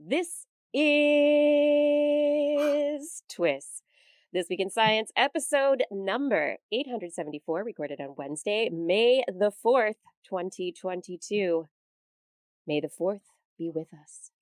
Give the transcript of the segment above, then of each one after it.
This is TWIS. This Week in Science, episode number 874, recorded on Wednesday, May the 4th, 2022. May the 4th be with us.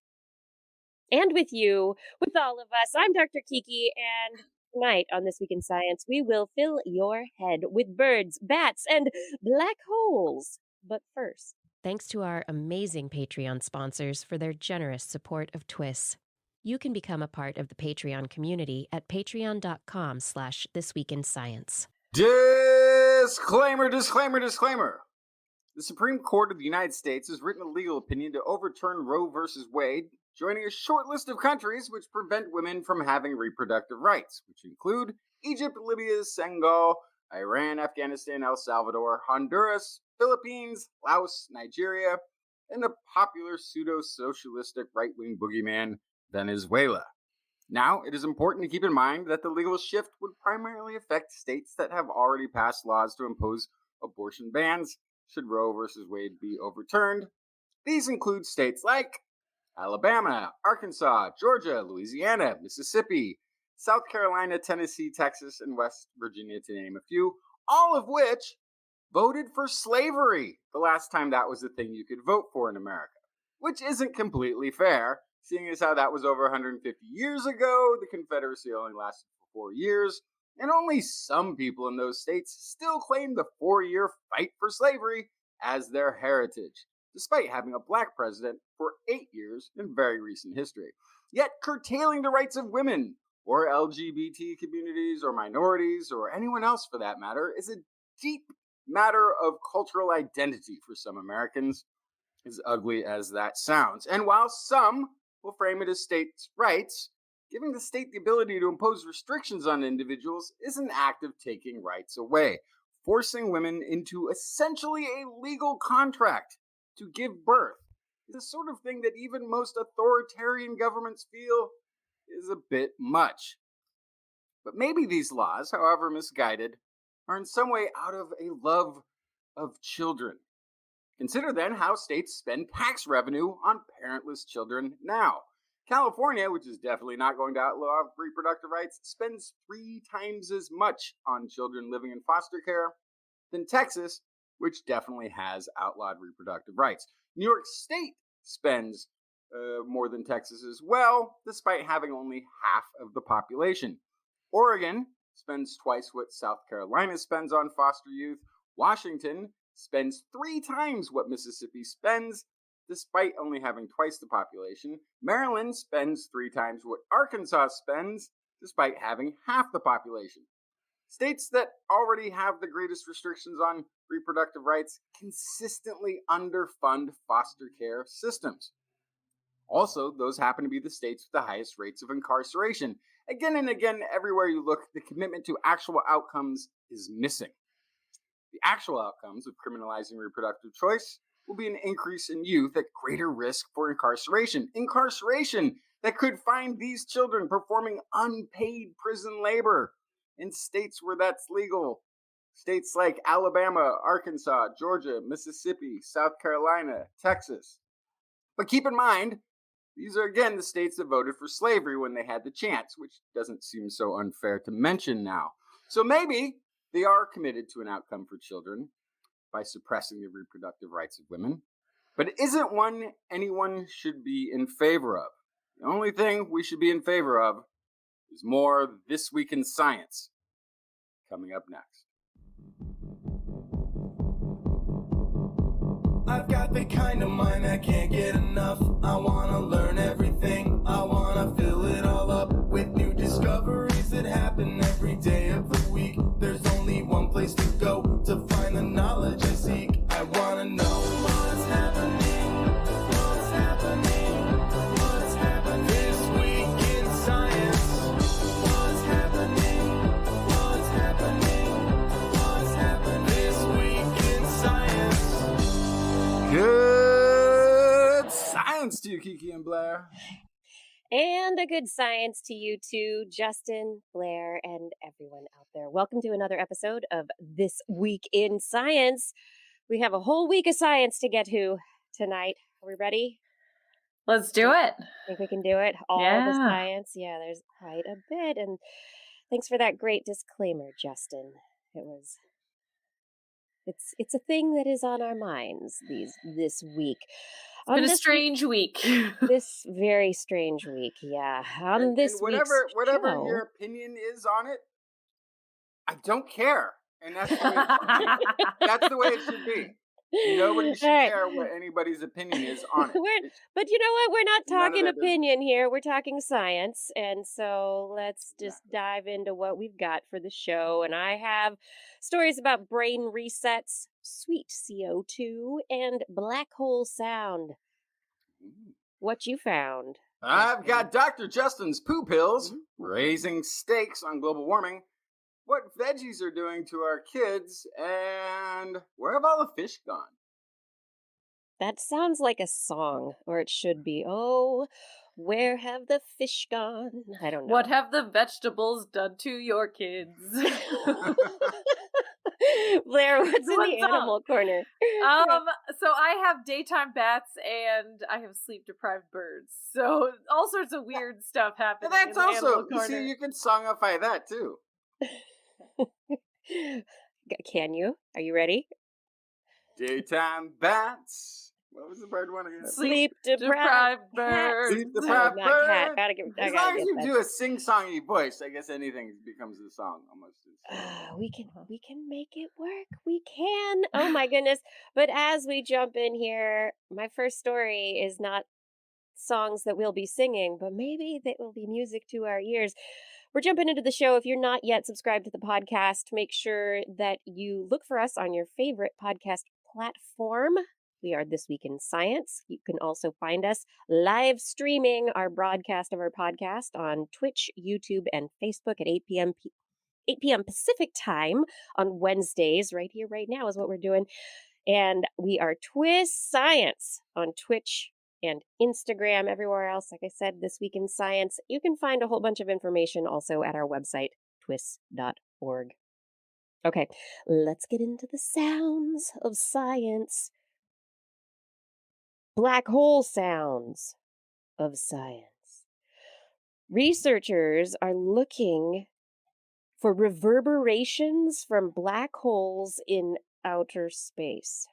And with you, with all of us. I'm Dr. Kiki, and tonight on This Week in Science, we will fill your head with birds, bats, and black holes. But first, thanks to our amazing Patreon sponsors for their generous support of TWIS. You can become a part of the Patreon community at patreon.com/thisweekinscience. Disclaimer, disclaimer, disclaimer. The Supreme Court of the United States has written a legal opinion to overturn Roe v. Wade, joining a short list of countries which prevent women from having reproductive rights, which include Egypt, Libya, Senegal, Iran, Afghanistan, El Salvador, Honduras, Philippines, Laos, Nigeria, and the popular pseudo-socialistic right-wing boogeyman, Venezuela. Now, it is important to keep in mind that the legal shift would primarily affect states that have already passed laws to impose abortion bans should Roe v. Wade be overturned. These include states like Alabama, Arkansas, Georgia, Louisiana, Mississippi, South Carolina, Tennessee, Texas, and West Virginia, to name a few, all of which voted for slavery the last time that was a thing you could vote for in America, which isn't completely fair, seeing as how that was over 150 years ago, the Confederacy only lasted for 4 years, and only some people in those states still claim the 4-year fight for slavery as their heritage, despite having a black president for 8 years in very recent history. Yet curtailing the rights of women, or LGBT communities, or minorities, or anyone else for that matter, is a deep matter of cultural identity for some Americans, as ugly as that sounds. And while some will frame it as states' rights, giving the state the ability to impose restrictions on individuals is an act of taking rights away, forcing women into essentially a legal contract to give birth. Is the sort of thing that even most authoritarian governments feel is a bit much. But maybe these laws, however misguided, are in some way out of a love of children. Consider then how states spend tax revenue on parentless children now. California, which is definitely not going to outlaw reproductive rights, spends 3 times as much on children living in foster care than Texas, which definitely has outlawed reproductive rights. New York State spends more than Texas as well, despite having only half of the population. Oregon spends twice what South Carolina spends on foster youth. Washington spends 3 times what Mississippi spends, despite only having twice the population. Maryland spends 3 times what Arkansas spends, despite having half the population. States that already have the greatest restrictions on reproductive rights consistently underfund foster care systems. Also, those happen to be the states with the highest rates of incarceration. Again and again, everywhere you look, the commitment to actual outcomes is missing. The actual outcomes of criminalizing reproductive choice will be an increase in youth at greater risk for incarceration. Incarceration that could find these children performing unpaid prison labor in states where that's legal. States like Alabama, Arkansas, Georgia, Mississippi, South Carolina, Texas. But keep in mind, these are again the states that voted for slavery when they had the chance, which doesn't seem so unfair to mention now. So maybe they are committed to an outcome for children by suppressing the reproductive rights of women, but it isn't one anyone should be in favor of. The only thing we should be in favor of is more This Week in Science, coming up next. I've got the kind of mind I can't get enough. I wanna learn everything. I wanna fill it all up with new discoveries that happen every day of the week. There's only one place to go to find the knowledge I seek. I wanna know what's happening. What's happening? What's happening this week in science? What's happening? What's happening? What's happening this week in science? Good science to you, Kiki and Blair. And a good science to you too, Justin, Blair, and everyone out there. Welcome to another episode of This Week in Science. We have a whole week of science to get to tonight. Are we ready? Let's do it. Think we can do it? All the science? Yeah, there's quite a bit. And thanks for that great disclaimer, Justin. It's a thing that is on our minds this week. It's been a strange week. This very strange week, yeah. On this whatever show, your opinion is on it, I don't care. And that's the way it should be. That's the way it should be. Nobody should care what anybody's opinion is on it. But you know what? We're not talking opinion here. We're talking science. And so let's just dive into what we've got for the show. And I have stories about brain resets, sweet CO2, and black hole sound. What you found? I've got Dr. Justin's Poo Pills, raising stakes on global warming, what veggies are doing to our kids, and where have all the fish gone? That sounds like a song, or it should be. Oh, where have the fish gone? I don't know. What have the vegetables done to your kids? Blair, what's in the animal corner? So I have daytime bats and I have sleep-deprived birds. So all sorts of weird stuff happening. That's in the also, animal you corner. see, you can songify that too. Can you? Are you ready? Daytime bats. What was the bird one again? Sleep-deprived birds. Sleep-deprived not birds. Cat. As long as you do a sing-songy voice, I guess anything becomes a song almost. We can make it work. We can. Oh my goodness. But as we jump in here, my first story is not songs that we'll be singing, but maybe that will be music to our ears. We're jumping into the show. If you're not yet subscribed to the podcast, make sure that you look for us on your favorite podcast platform. We are This Week in Science. You can also find us live streaming our broadcast of our podcast on Twitch, YouTube, and Facebook at 8 p.m. Pacific time on Wednesdays. Right here, right now is what we're doing. And we are TWIS Science on Twitch and Instagram, everywhere else. Like I said, This Week in Science. You can find a whole bunch of information also at our website, twis.org. Okay, let's get into the sounds of science. Black hole sounds of science. Researchers are looking for reverberations from black holes in outer space.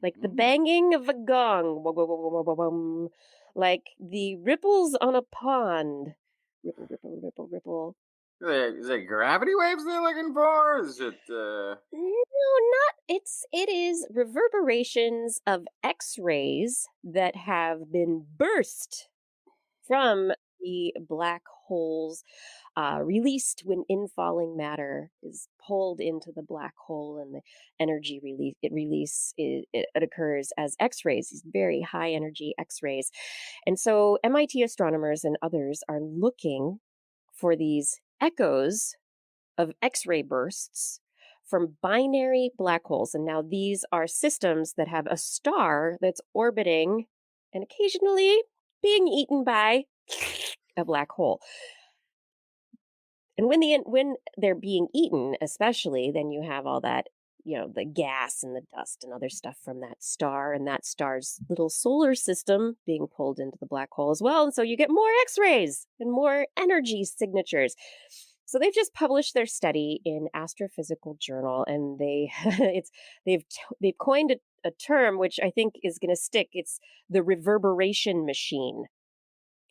Like the banging of a gong, like the ripples on a pond. Ripple, ripple, ripple, ripple. Is it gravity waves they're looking for? Is it No, not it is reverberations of X-rays that have been burst from the black holes, released when infalling matter is pulled into the black hole, and the energy release occurs as X-rays, these very high energy X-rays. And so MIT astronomers and others are looking for these echoes of X-ray bursts from binary black holes. And now these are systems that have a star that's orbiting and occasionally being eaten by a black hole. And when they're being eaten, especially, then you have all that, the gas and the dust and other stuff from that star, and that star's little solar system being pulled into the black hole as well. And so you get more X-rays and more energy signatures. So they've just published their study in Astrophysical Journal, and they've coined a term which I think is going to stick. It's the reverberation machine,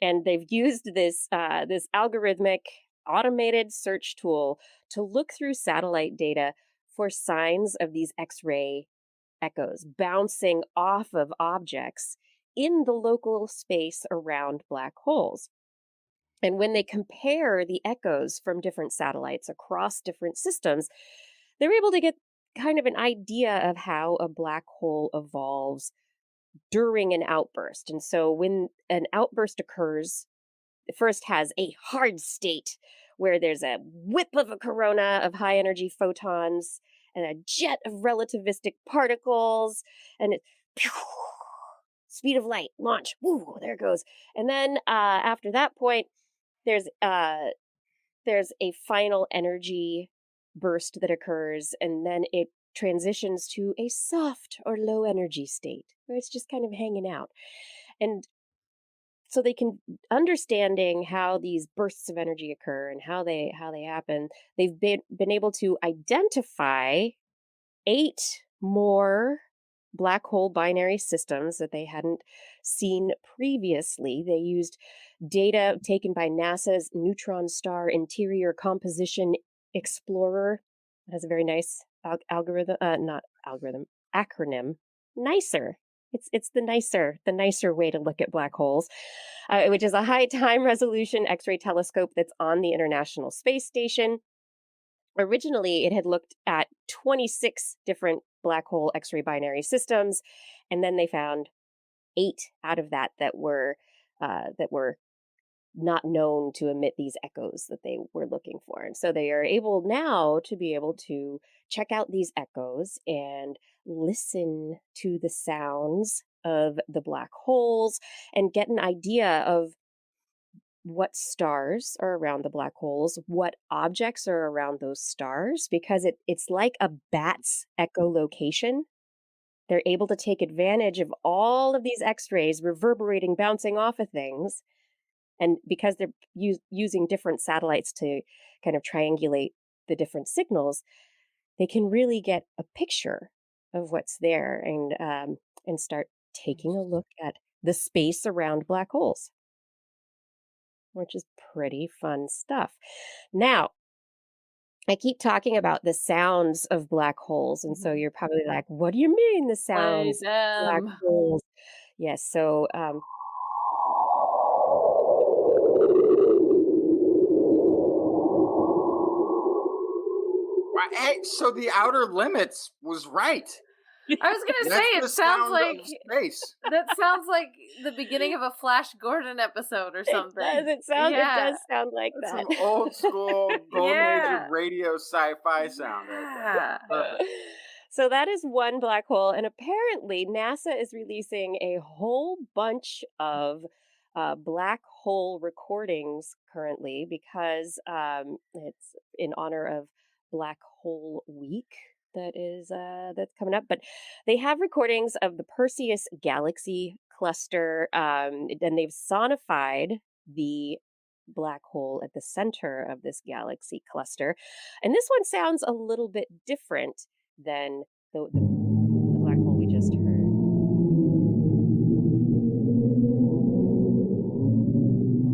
and they've used this algorithmic automated search tool to look through satellite data for signs of these X-ray echoes bouncing off of objects in the local space around black holes. And when they compare the echoes from different satellites across different systems, they're able to get kind of an idea of how a black hole evolves during an outburst. And so when an outburst occurs, it first has a hard state where there's a whip of a corona of high energy photons and a jet of relativistic particles, and it, speed of light, launch, woo, there it goes. And then after that point, there's a final energy burst that occurs, and then it transitions to a soft or low energy state where it's just kind of hanging out. And so they can understanding how these bursts of energy occur and how they happen. They've been able to identify 8 more black hole binary systems that they hadn't seen previously. They used data taken by NASA's Neutron Star Interior Composition Explorer. It has a very nice algorithm, not algorithm, acronym, NICER. It's the nicer way to look at black holes, which is a high time resolution X-ray telescope that's on the International Space Station. Originally, it had looked at 26 different black hole X-ray binary systems, and then they found 8 out of that were not known to emit these echoes that they were looking for. And so they are able now to be able to check out these echoes and listen to the sounds of the black holes and get an idea of what stars are around the black holes, what objects are around those stars, because it's like a bat's echolocation. They're able to take advantage of all of these X-rays reverberating, bouncing off of things. And because they're using different satellites to kind of triangulate the different signals, they can really get a picture of what's there and start taking a look at the space around black holes, which is pretty fun stuff. Now, I keep talking about the sounds of black holes, and so you're probably like, "What do you mean the Play sounds of black them. holes?" Yes, so Hey, so the Outer Limits was right. I was gonna say That's it the sounds sound like of space. that sounds like the beginning of a Flash Gordon episode or it something. it Yeah. does sound like That's that. some old school golden age of Yeah. radio sci-fi sound right there. Yeah. Perfect. So that is one black hole, and apparently NASA is releasing a whole bunch of black hole recordings currently because it's in honor of Black Hole Week that's coming up. But they have recordings of the Perseus galaxy cluster, and they've sonified the black hole at the center of this galaxy cluster. And this one sounds a little bit different than the black hole we just heard.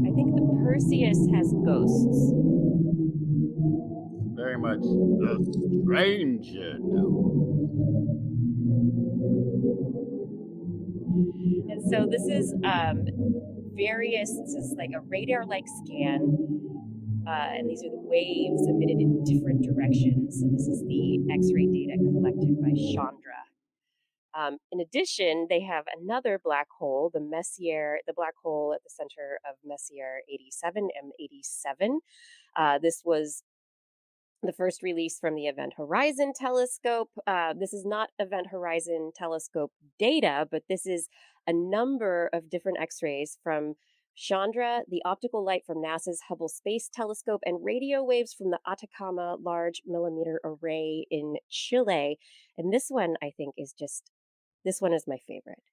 I think the Perseus has ghosts. Very much the stranger And so this is this is like a radar like scan. And these are the waves emitted in different directions. And this is the X ray data collected by Chandra. In addition, they have another black hole, the black hole at the center of Messier 87, M87. This was the first release from the Event Horizon telescope. This is not Event Horizon telescope data, but this is a number of different X rays from Chandra, the optical light from NASA's Hubble Space Telescope, and radio waves from the Atacama Large Millimeter Array in Chile. And this one, I think, this one is my favorite.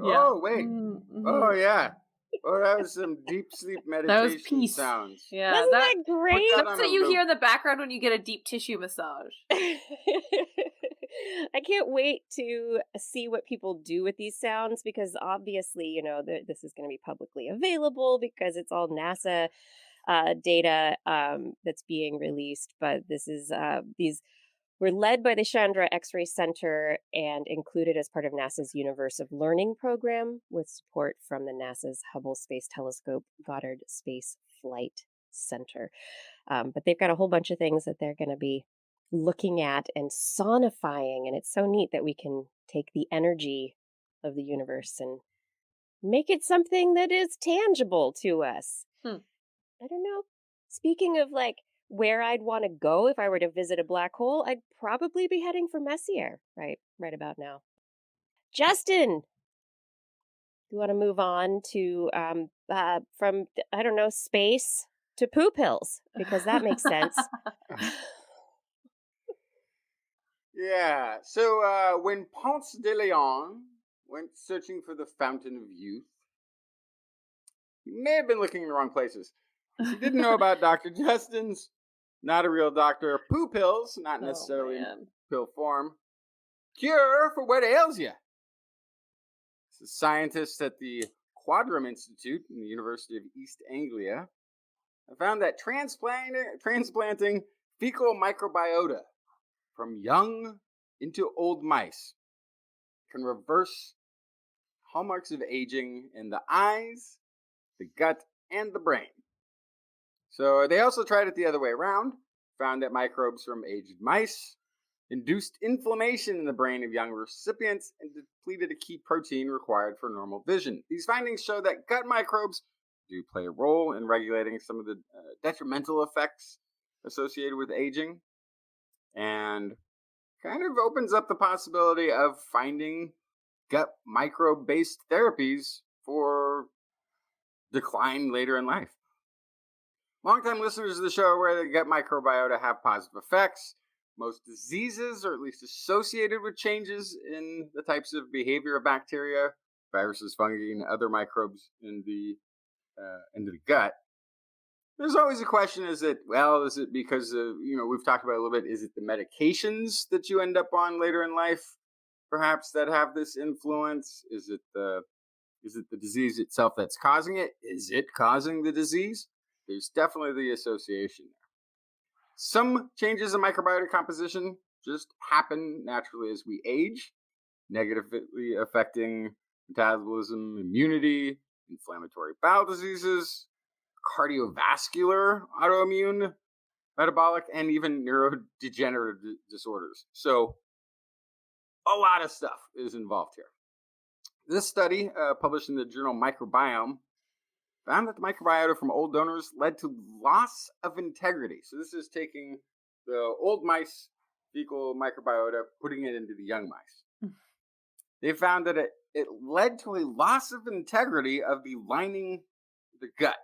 Oh, wait. Mm-hmm. Oh, yeah. Oh, that was some deep sleep That was meditation peace. sounds. Yeah. Wasn't that great? that That's on what a you loop. hear in the background when you get a deep tissue massage. I can't wait to see what people do with these sounds because obviously, this is going to be publicly available because it's all NASA data that's being released. But this is these were led by the Chandra X-ray Center and included as part of NASA's Universe of Learning program with support from the NASA's Hubble Space Telescope Goddard Space Flight Center. But they've got a whole bunch of things that they're going to be looking at and sonifying. And it's so neat that we can take the energy of the universe and Make it something that is tangible to us. Hmm. I don't know. Speaking of like where I'd want to go if I were to visit a black hole, I'd probably be heading for Messier right about now. Justin, you want to move on to from I don't know space to poo pills because that makes sense. Yeah. So when Ponce de Leon went searching for the fountain of youth, he may have been looking in the wrong places. 'Cause he didn't know about Dr. Justin's, not a real doctor, poo pills, not Oh, necessarily in man. pill form, cure for what ails you. This is scientists at the Quadram Institute in the University of East Anglia have found that transplanting fecal microbiota from young into old mice can reverse hallmarks of aging in the eyes, the gut, and the brain. So they also tried it the other way around, found that microbes from aged mice induced inflammation in the brain of young recipients and depleted a key protein required for normal vision. These findings show that gut microbes do play a role in regulating some of the detrimental effects associated with aging, and kind of opens up the possibility of finding gut microbe based therapies for decline later in life. Longtime listeners of the show are aware that gut microbiota have positive effects. Most diseases are at least associated with changes in the types of behavior of bacteria, viruses, fungi, and other microbes into the gut. There's always a question: is it because we've talked about it a little bit? Is it the medications that you end up on later in life, perhaps, that have this influence? Is it the disease itself that's causing it? Is it causing the disease? There's definitely the association there. Some changes in microbiota composition just happen naturally as we age, negatively affecting metabolism, immunity, inflammatory bowel diseases, cardiovascular, autoimmune, metabolic, and even neurodegenerative disorders. So, a lot of stuff is involved here. This study, published in the journal Microbiome, found that the microbiota from old donors led to loss of integrity. So this is taking the old mice fecal microbiota, putting it into the young mice. They found that it led to a loss of integrity of the lining of the gut,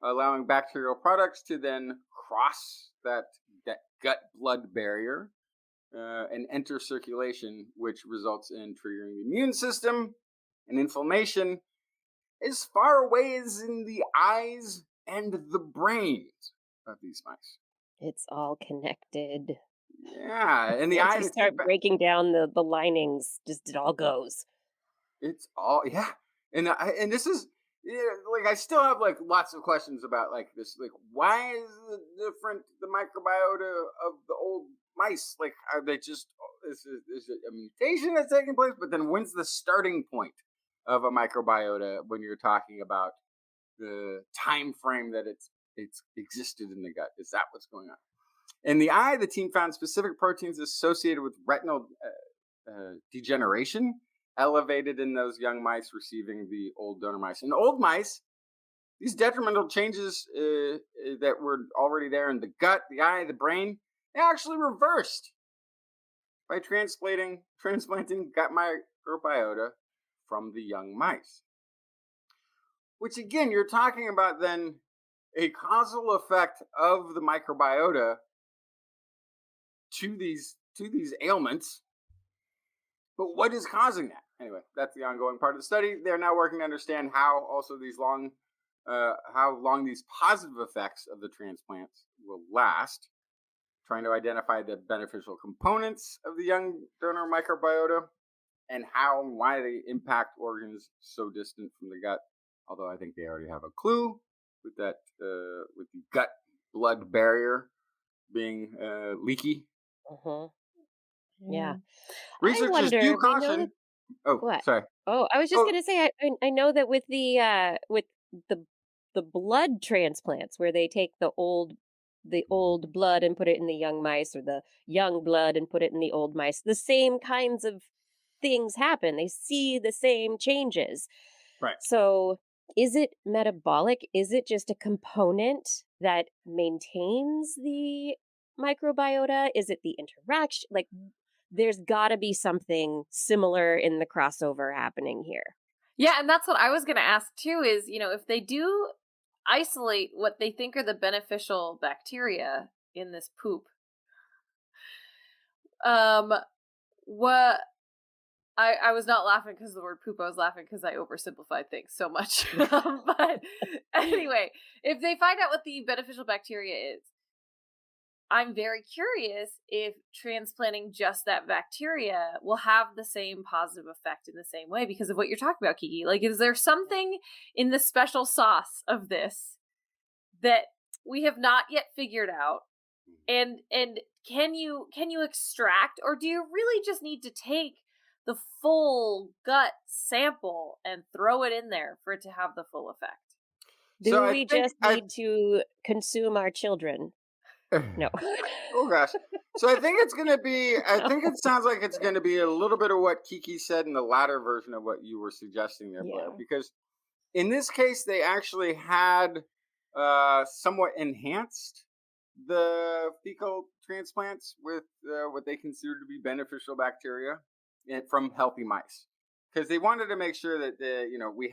allowing bacterial products to then cross that gut blood barrier and enter circulation, which results in triggering the immune system and inflammation as far away as in the eyes and the brains of these mice. It's all connected. Yeah, and the Once eye, you the team, start breaking down the linings, just it all goes. it's all, yeah, and this is, yeah, like, I still have like lots of questions about like this, like, why is it different, the microbiota of the old mice? Like, are they just, is it a mutation that's taking place? But then when's the starting point of a microbiota when you're talking about the time frame that it's existed in the gut? Is that what's going on? In the eye, the team found specific proteins associated with retinal degeneration elevated in those young mice receiving the old donor mice. In old mice, these detrimental changes that were already there in the gut, the eye, the brain, they actually reversed by transplanting gut microbiota from the young mice. Which, again, you're talking about then a causal effect of the microbiota to these ailments. But what is causing that? Anyway, that's the ongoing part of the study. They're now working to understand how also how long these positive effects of the transplants will last, trying to identify the beneficial components of the young donor microbiota and how and why they impact organs so distant from the gut. Although I think they already have a clue with that, with the gut blood barrier being leaky. Uh-huh. Yeah. I Researchers do wonder, we know that caution. Oh, what? sorry. Oh, I was just Oh, gonna say I know that with the the blood transplants where they take the old blood and put it in the young mice or the young blood and put it in the old mice, the same kinds of things happen. They see the same changes. Right. So is it metabolic? Is it just a component that maintains the microbiota? Is it the interaction? Like, there's got to be something similar in the crossover happening here. Yeah, and that's what I was going to ask too is, if they do isolate what they think are the beneficial bacteria in this poop, what I was not laughing because of the word poop. I was laughing because I oversimplified things so much. But anyway, if they find out what the beneficial bacteria is, I'm very curious if transplanting just that bacteria will have the same positive effect in the same way because of what you're talking about, Kiki. Like, is there something in the special sauce of this that we have not yet figured out? And can you extract, or do you really just need to take the full gut sample and throw it in there for it to have the full effect? Do So I we think just need to consume our children? No. Oh gosh. So I think it's going to be, I think it sounds like it's going to be a little bit of what Kiki said in the latter version of what you were suggesting there, Blair, Yeah. because in this case, they actually had somewhat enhanced the fecal transplants with what they considered to be beneficial bacteria from healthy mice, because they wanted to make sure that they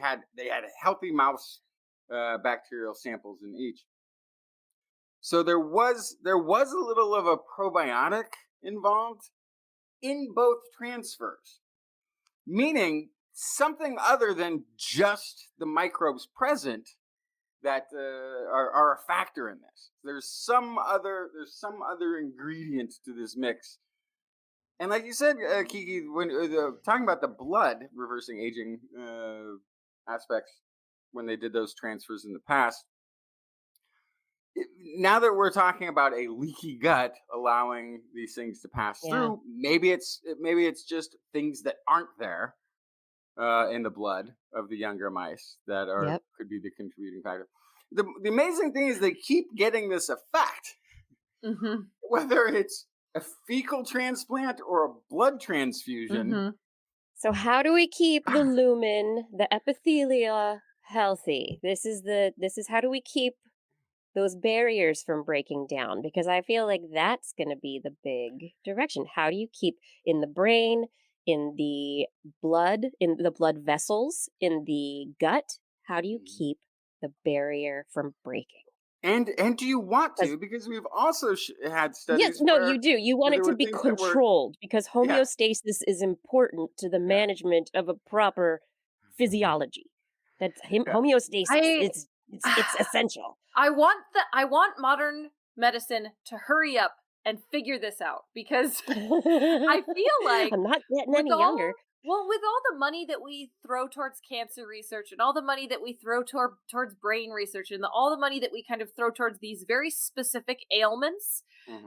had healthy mouse bacterial samples in each. So there was a little of a probiotic involved in both transfers, meaning something other than just the microbes present that are a factor in this. There's some other ingredient to this mix. And like you said, Kiki, when talking about the blood reversing aging aspects when they did those transfers in the past, now that we're talking about a leaky gut allowing these things to pass Yeah. through, maybe it's just things that aren't there in the blood of the younger mice that Yep. could be the contributing factor. The amazing thing is they keep getting this effect, Mm-hmm. whether it's a fecal transplant or a blood transfusion. Mm-hmm. So how do we keep the lumen, the epithelia healthy? This is how do we keep those barriers from breaking down? Because I feel like that's going to be the big direction. How do you keep in the brain, in the blood vessels, in the gut? How do you keep the barrier from breaking? And do you want 'Cause- to? Because we've also had Yes, studies no, where you do. You want there it to were be things that were controlled because yeah homeostasis is important to the yeah management of a proper physiology. That's yeah. homeostasis. I It's essential. I want modern medicine to hurry up and figure this out because I feel like I'm not getting with any all younger. with all the money that we throw towards cancer research and all the money that we throw towards brain research and all the money that we kind of throw towards these very specific ailments,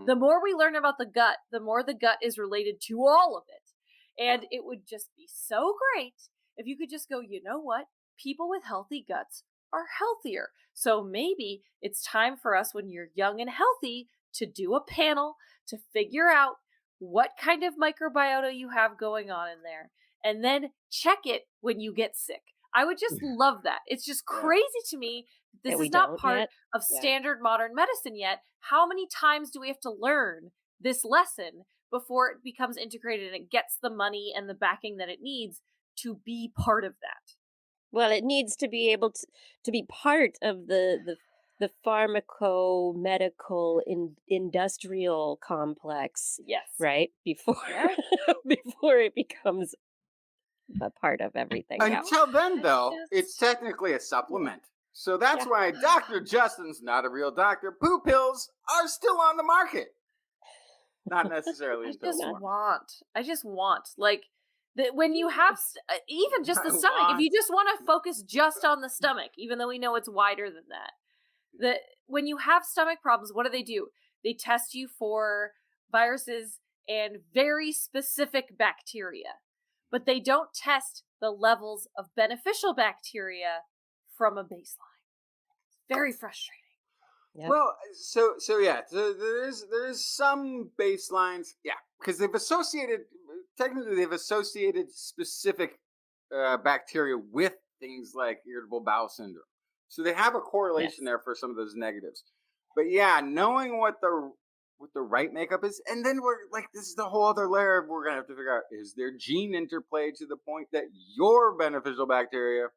the more we learn about the gut, the more the gut is related to all of it. And it would just be so great if you could just go, you know what? People with healthy guts are healthier. So maybe it's time for us when you're young and healthy to do a panel to figure out what kind of microbiota you have going on in there and then check it when you get sick. I would just love that. It's just crazy to me that That this we is not don't part yet. of Yeah. standard modern medicine yet. How many times do we have to learn this lesson before it becomes integrated and it gets the money and the backing that it needs to be part of that? Well, it needs to be able to be part of the pharmaco-medical industrial complex, Yes. right? Before Yes. before it becomes a part of everything else. Until then, though, just- it's technically a supplement. So that's Yeah. why Dr. Justin's not a real doctor. Poo Pills are still on the market. Not necessarily until tomorrow. I just want like that when you have even just the I stomach. If you want- just want to focus just on the stomach, even though we know it's wider than that. That when you have stomach problems, what do? They test you for viruses and very specific bacteria, but they don't test the levels of beneficial bacteria from a baseline. Very frustrating. Yep. Well, so yeah, there is some baselines, yeah, because they've associated specific bacteria with things like irritable bowel syndrome. So they have a correlation Yes. there for some of those negatives. But yeah, knowing what the right makeup is, and then we're like, this is the whole other layer of we're gonna have to figure out, is there gene interplay to the point that your beneficial bacteria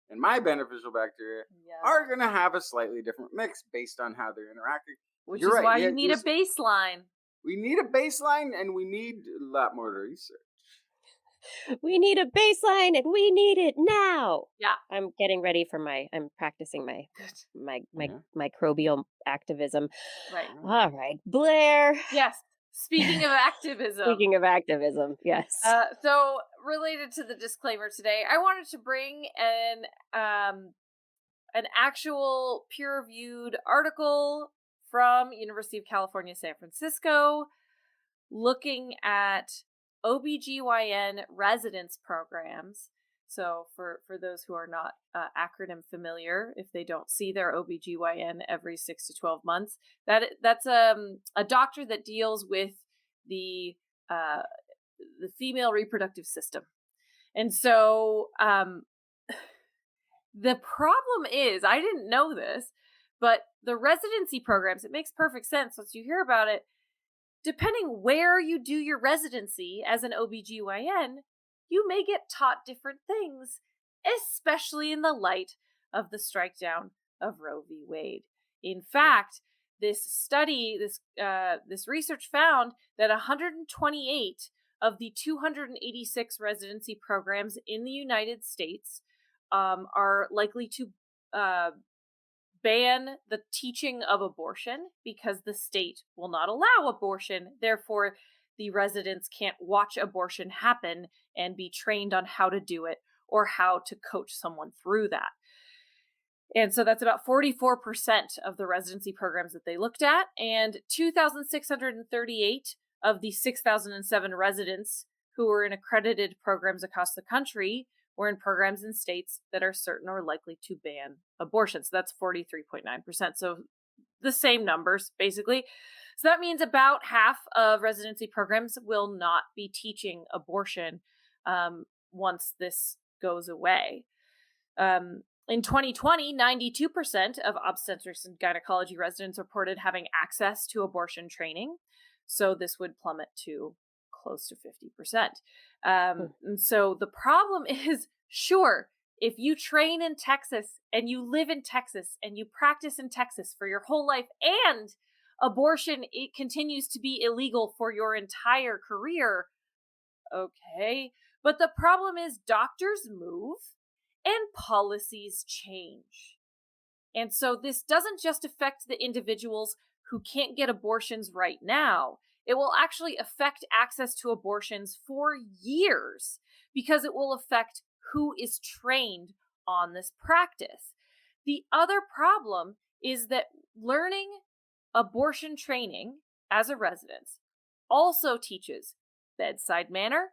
and my beneficial bacteria Yeah. are gonna have a slightly different mix based on how they're interacting. Which You're is right. why Yeah, you need a baseline. we need a baseline and we need a lot more research. We need a baseline and we need it now. Yeah. I'm getting ready for I'm practicing my Yeah. microbial activism. Right. All right, Blair. Yes. Speaking of activism. Speaking of activism, yes. So related to the disclaimer today, I wanted to bring an actual peer-reviewed article from University of California, San Francisco, looking at OBGYN residence programs. So for those who are not acronym familiar, if they don't see their OBGYN every 6 to 12 months, that's a doctor that deals with the female reproductive system. And so the problem is, I didn't know this, but the residency programs, it makes perfect sense once you hear about it. Depending where you do your residency as an OBGYN, you may get taught different things, especially in the light of the strike down of Roe v. Wade. In fact, this study, this research found that 128 of the 286 residency programs in the United States are likely to ban the teaching of abortion because the state will not allow abortion. Therefore, the residents can't watch abortion happen and be trained on how to do it or how to coach someone through that. And so that's about 44% of the residency programs that they looked at. And 2,638 of the 6,007 residents who were in accredited programs across the country were in programs in states that are certain or likely to ban abortion. So that's 43.9%. So the same numbers, basically. So that means about half of residency programs will not be teaching abortion once this goes away. In 2020, 92% of obstetrics and gynecology residents reported having access to abortion training. So this would plummet to close to 50%. And so the problem is, sure, if you train in Texas and you live in Texas and you practice in Texas for your whole life and abortion, it continues to be illegal for your entire career, okay. But the problem is doctors move and policies change. And so this doesn't just affect the individuals who can't get abortions right now. It will actually affect access to abortions for years because it will affect who is trained on this practice. The other problem is that learning abortion training as a resident also teaches bedside manner,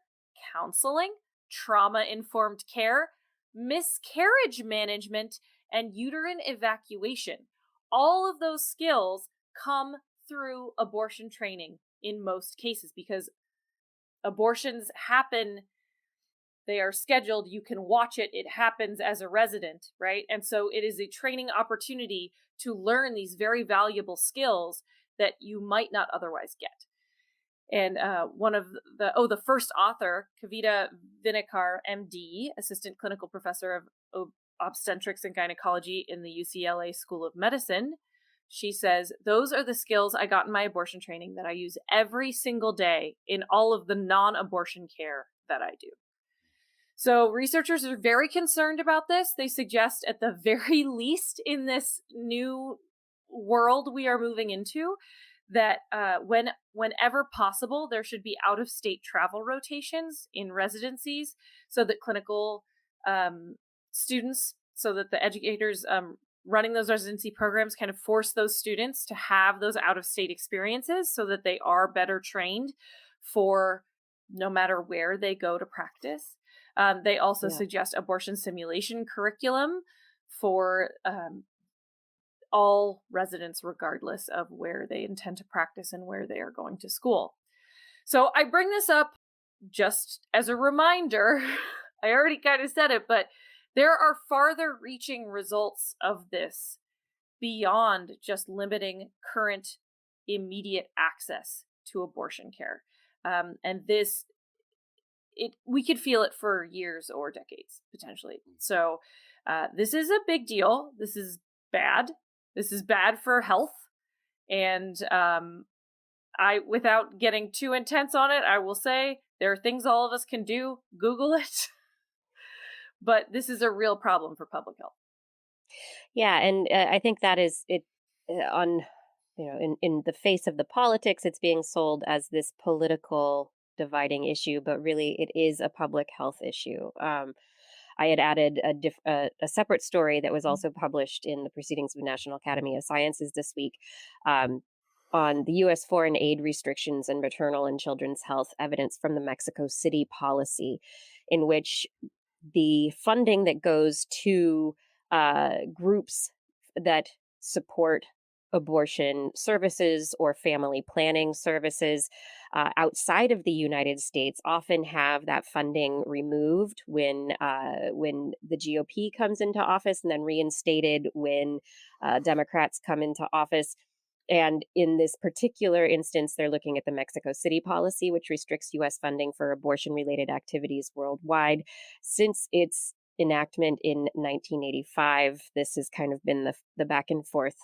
counseling, trauma-informed care, miscarriage management, and uterine evacuation. All of those skills come through abortion training in most cases because abortions happen, they are scheduled, you can watch it, it happens as a resident, right? And so it is a training opportunity to learn these very valuable skills that you might not otherwise get. And one of the first author, Kavita Vinekar, MD, assistant clinical professor of obstetrics and gynecology in the UCLA School of Medicine, she says, those are the skills I got in my abortion training that I use every single day in all of the non-abortion care that I do. So researchers are very concerned about this. They suggest at the very least in this new world we are moving into, that whenever possible, there should be out-of-state travel rotations in residencies so that clinical students, so that the educators running those residency programs kind of force those students to have those out-of-state experiences so that they are better trained for no matter where they go to practice. They also suggest abortion simulation curriculum for all residents, regardless of where they intend to practice and where they are going to school. So I bring this up just as a reminder. I already kind of said it, but There are farther reaching results of this beyond just limiting current immediate access to abortion care. And this, we could feel it for years or decades potentially. So this is a big deal. This is bad. This is bad for health. And without getting too intense on it, I will say there are things all of us can do. Google it. But this is a real problem for public health. Yeah, and I think that is it on in the face of the politics, it's being sold as this political dividing issue, but really it is a public health issue. I had added a separate story that was also published in the Proceedings of the National Academy of Sciences this week, um, on the U.S. foreign aid restrictions and maternal and children's health evidence from the Mexico City policy, in which the funding that goes to groups that support abortion services or family planning services outside of the United States often have that funding removed when the GOP comes into office, and then reinstated when Democrats come into office. And in this particular instance, they're looking at the Mexico City policy, which restricts U.S. funding for abortion related activities worldwide. Since its enactment in 1985, this has kind of been the back and forth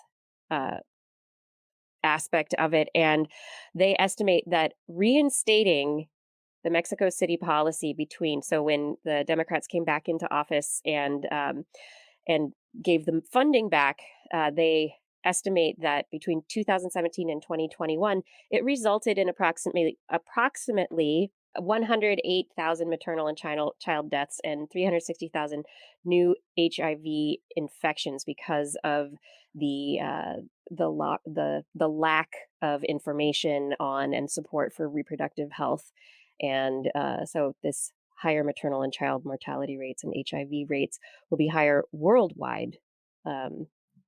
aspect of it. And they estimate that reinstating the Mexico City policy so when the Democrats came back into office and gave them funding back, they estimate that between 2017 and 2021, it resulted in approximately 108,000 maternal and child deaths and 360,000 new HIV infections because of the lack of information on and support for reproductive health, and so this higher maternal and child mortality rates and HIV rates will be higher worldwide.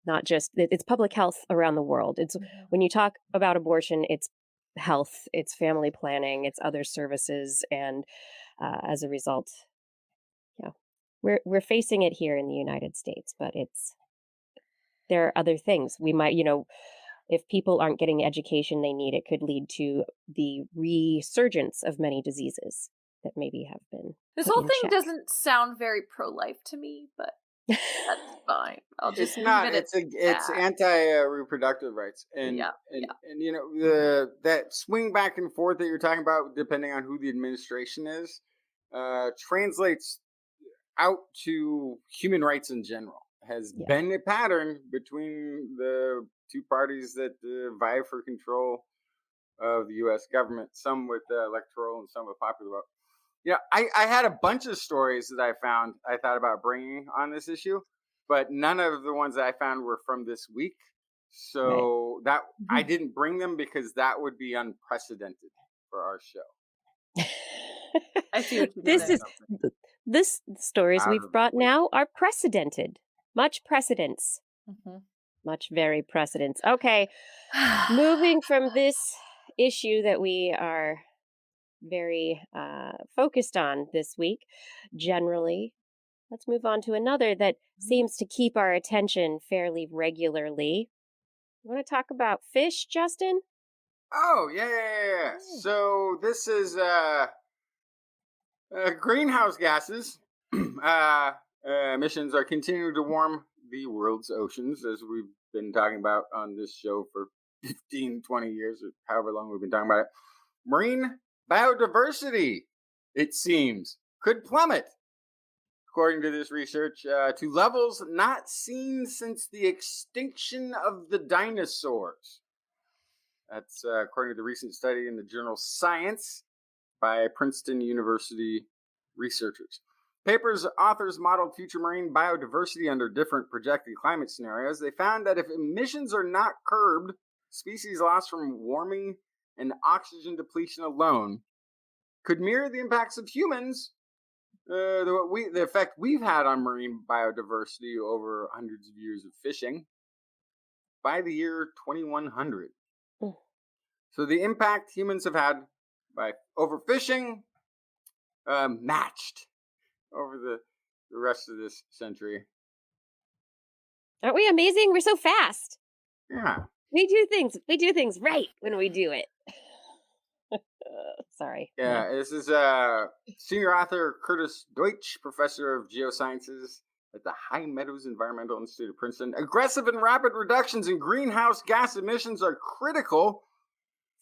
Not just it's public health around the world. It's when you talk about abortion, it's health, it's family planning, it's other services, and as a result, yeah, we're facing it here in the United States, but there are other things we might, if people aren't getting the education they need, it could lead to the resurgence of many diseases that maybe have been. This put whole in thing check. doesn't sound very pro-life to me, but that's fine. I'll just It's not. leave it It's at that. anti-reproductive rights, and Yeah, that swing back and forth that you're talking about, depending on who the administration is, translates out to human rights in general. Has Yeah. been a pattern between the two parties that vie for control of the U.S. government. Some with electoral and some with popular vote. I had a bunch of stories that I thought about bringing on this issue, but none of the ones that I found were from this week. So that I didn't bring them because that would be unprecedented for our show. I see what you did there. This stories Out we've of brought the way. now are precedented. Much precedence. Much very precedence. Okay, moving from this issue that we are very focused on this week, generally, let's move on to another that seems to keep our attention fairly regularly. You want to talk about fish, Justin? Oh yeah. So this is greenhouse gases emissions are continuing to warm the world's oceans, as we've been talking about on this show for 15, 20 years, or however long we've been talking about it. Marine biodiversity, it seems, could plummet, according to this research, to levels not seen since the extinction of the dinosaurs. That's according to the recent study in the journal Science by Princeton University researchers. Paper's authors modeled future marine biodiversity under different projected climate scenarios. They found that if emissions are not curbed, species loss from warming and oxygen depletion alone could mirror the impacts of humans, the effect we've had on marine biodiversity over hundreds of years of fishing by the year 2100. So the impact humans have had by overfishing matched over the rest of this century. Aren't we amazing? We're so fast. Yeah. We do things right when we do it. Sorry. Yeah, this is senior author Curtis Deutsch, professor of geosciences at the High Meadows Environmental Institute of Princeton. Aggressive and rapid reductions in greenhouse gas emissions are critical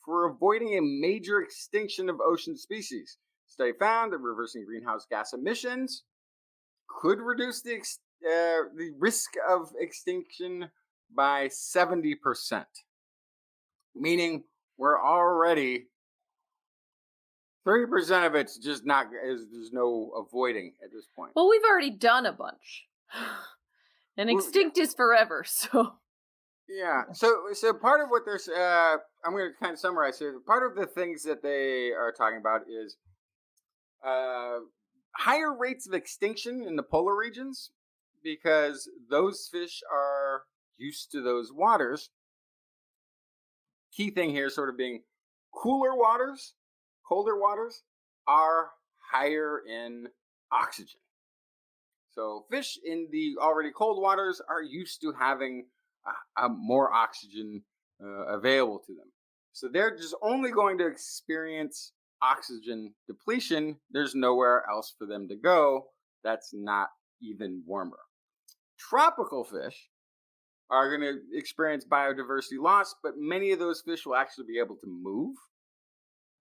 for avoiding a major extinction of ocean species. Study found that reversing greenhouse gas emissions could reduce the risk of extinction by 70%, meaning we're already 30% of it's just not, there's no avoiding at this point. Well, we've already done a bunch. And extinct is forever, so. Yeah. So part of what there's, I'm going to kind of summarize here. Part of the things that they are talking about is higher rates of extinction in the polar regions, because those fish are used to those waters. Key thing here sort of being cooler waters, colder waters are higher in oxygen. So fish in the already cold waters are used to having more oxygen available to them. So they're just only going to experience oxygen depletion. There's nowhere else for them to go that's not even warmer. Tropical fish are going to experience biodiversity loss, but many of those fish will actually be able to move,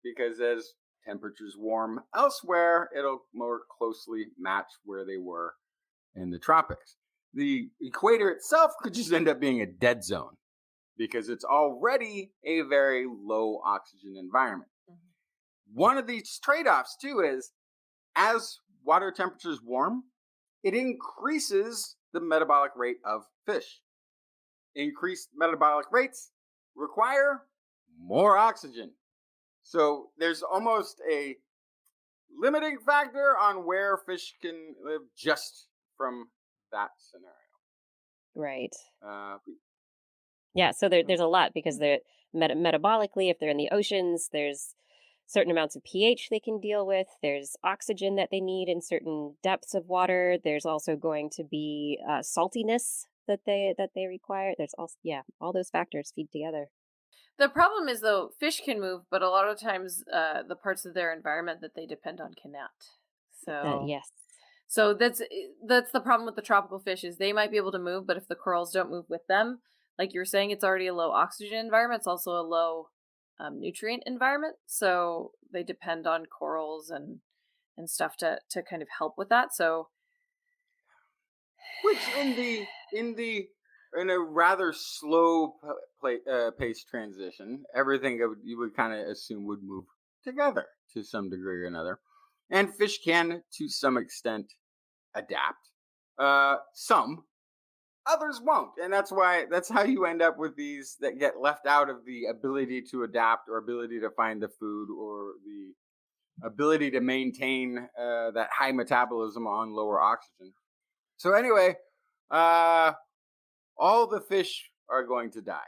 because as temperatures warm elsewhere, it'll more closely match where they were in the tropics. The equator itself could just end up being a dead zone, because it's already a very low oxygen environment. Mm-hmm. One of these trade-offs, too, is as water temperatures warm, it increases the metabolic rate of fish. Increased metabolic rates require more oxygen. So there's almost a limiting factor on where fish can live just from that scenario. Right. Yeah, so there's a lot, because they're metabolically, if they're in the oceans, there's certain amounts of pH they can deal with. There's oxygen that they need in certain depths of water. There's also going to be saltiness that they require. There's also, all those factors feed together. The problem is, though, fish can move, but a lot of times the parts of their environment that they depend on cannot. So yes. So that's the problem with the tropical fish, is they might be able to move, but if the corals don't move with them, like you were saying, it's already a low oxygen environment. It's also a low nutrient environment. So they depend on corals and stuff to kind of help with that. So, which in a rather slow pace transition, everything you would kind of assume would move together to some degree or another, and fish can, to some extent, adapt. Some, others won't, and that's how you end up with these that get left out of the ability to adapt, or ability to find the food, or the ability to maintain that high metabolism on lower oxygen. So anyway, all the fish are going to die.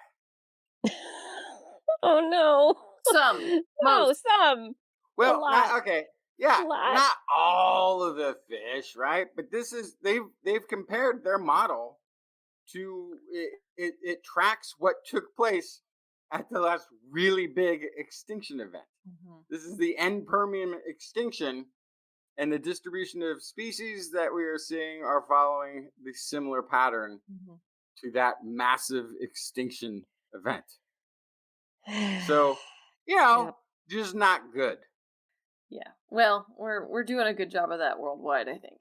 Oh no! Some, some. Well, not all of the fish, right? But they've compared their model to it tracks what took place at the last really big extinction event. Mm-hmm. This is the end Permian extinction, and the distribution of species that we are seeing are following the similar pattern to that massive extinction event. So, just not good. Yeah. Well, we're doing a good job of that worldwide, I think.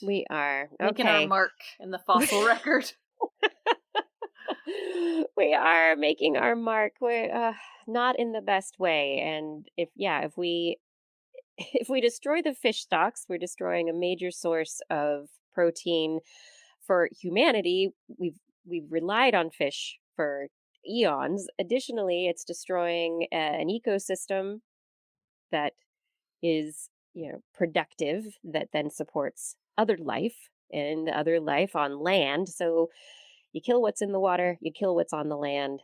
We are. Making our mark in the fossil record. We are making our mark. We're not in the best way. And if we destroy the fish stocks, we're destroying a major source of protein for humanity. We've relied on fish for eons. Additionally, it's destroying an ecosystem that is, productive, that then supports other life and other life on land. So you kill what's in the water, you kill what's on the land,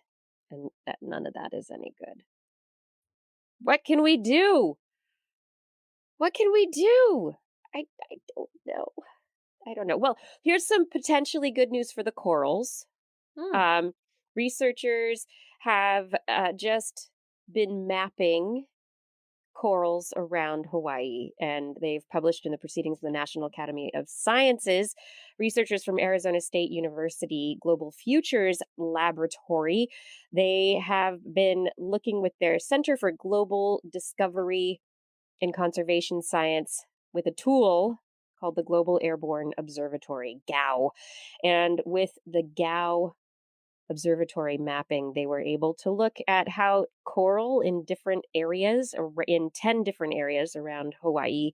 and none of that is any good. What can we do? What can we do? I don't know. I don't know. Well, here's some potentially good news for the corals. Hmm. Um, Researchers have just been mapping corals around Hawaii, and they've published in the Proceedings of the National Academy of Sciences. Researchers from Arizona State University Global Futures Laboratory, they have been looking with their Center for Global Discovery and Conservation Science with a tool called the Global Airborne Observatory, GAO. And with the GAO observatory mapping, they were able to look at how coral in different areas, or in 10 different areas around Hawaii,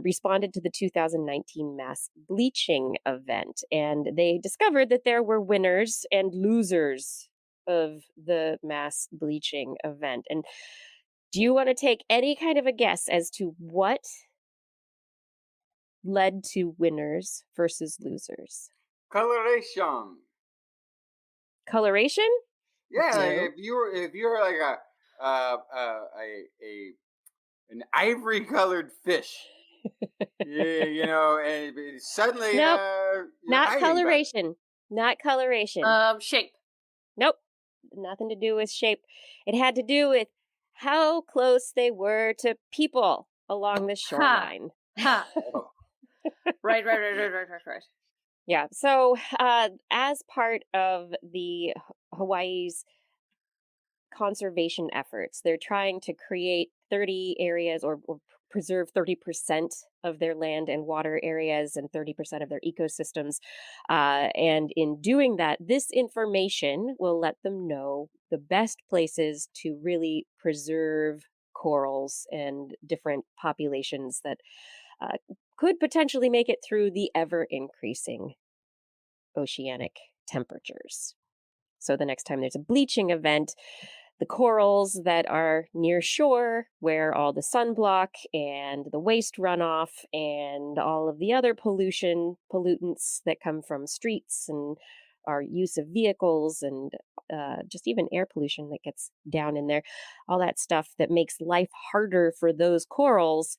responded to the 2019 mass bleaching event. And they discovered that there were winners and losers of the mass bleaching event. And do you want to take any kind of a guess as to what led to winners versus losers? Coloration. Coloration? Yeah, like No. if you're like an ivory colored fish, yeah, and suddenly Nope. you're Not hiding better. coloration. Not coloration. Shape. Nope. Nothing to do with shape. It had to do with how close they were to people along the shoreline. Ha. Oh. Right. Yeah. So, as part of the Hawaii's conservation efforts, they're trying to create 30 areas, or preserve 30% of their land and water areas and 30% of their ecosystems. And in doing that, this information will let them know the best places to really preserve corals and different populations that uh, could potentially make it through the ever increasing oceanic temperatures. So the next time there's a bleaching event, the corals that are near shore, where all the sunblock and the waste runoff and all of the other pollutants that come from streets and our use of vehicles, and just even air pollution that gets down in there, all that stuff that makes life harder for those corals.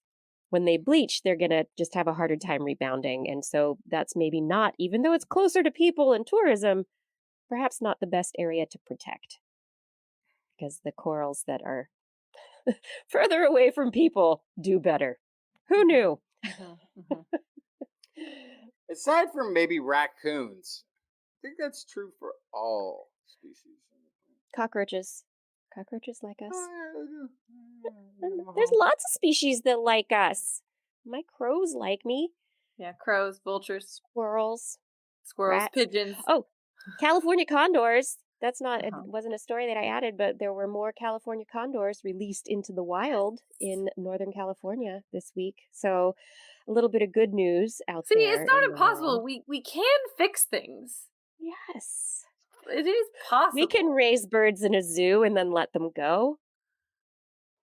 When they bleach, they're going to just have a harder time rebounding. And so that's maybe not, even though it's closer to people and tourism, perhaps not the best area to protect, because the corals that are further away from people do better. Who knew? Aside from maybe raccoons, I think that's true for all species. Cockroaches. Cockroaches like us. There's Uh, lots of species that like us. My crows like me. Yeah, crows, vultures, Squirrels, squirrels, rats. pigeons. Oh, California condors. That's not, it Uh-huh. wasn't a story that I added, but there were more California condors released into the wild in Northern California this week. So a little bit of good news out See, there it's not in the impossible. world. We can fix things. Yes. It is possible. We can raise birds in a zoo and then let them go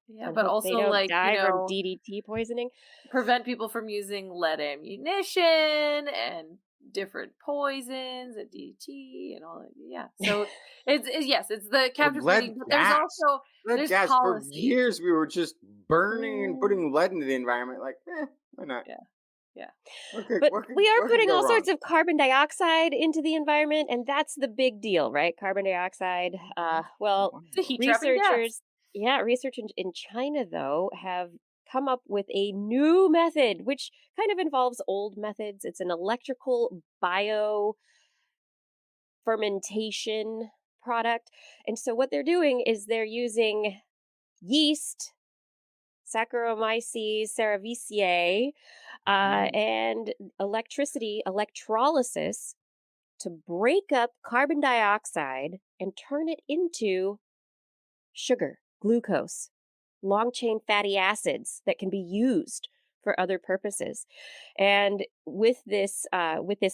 Yeah, and but hope they also don't like, die from DDT poisoning. prevent people from using lead ammunition and different poisons and DDT and all that. Yeah. So it's the captive lead breeding, but gas. Lead there's gas. For policy. years, we were just burning and Mm. putting lead into the environment. Like, why not? Yeah. But we are what could putting go all wrong? sorts of carbon dioxide into the environment, and that's the big deal, right? Carbon dioxide. Well, It's a heat trapping gas. research in China, though, have come up with a new method, which kind of involves old methods. It's an electrical bio fermentation product. And so what they're doing is they're using yeast, Saccharomyces cerevisiae, and electrolysis, to break up carbon dioxide and turn it into sugar, glucose, long chain fatty acids that can be used for other purposes. And with this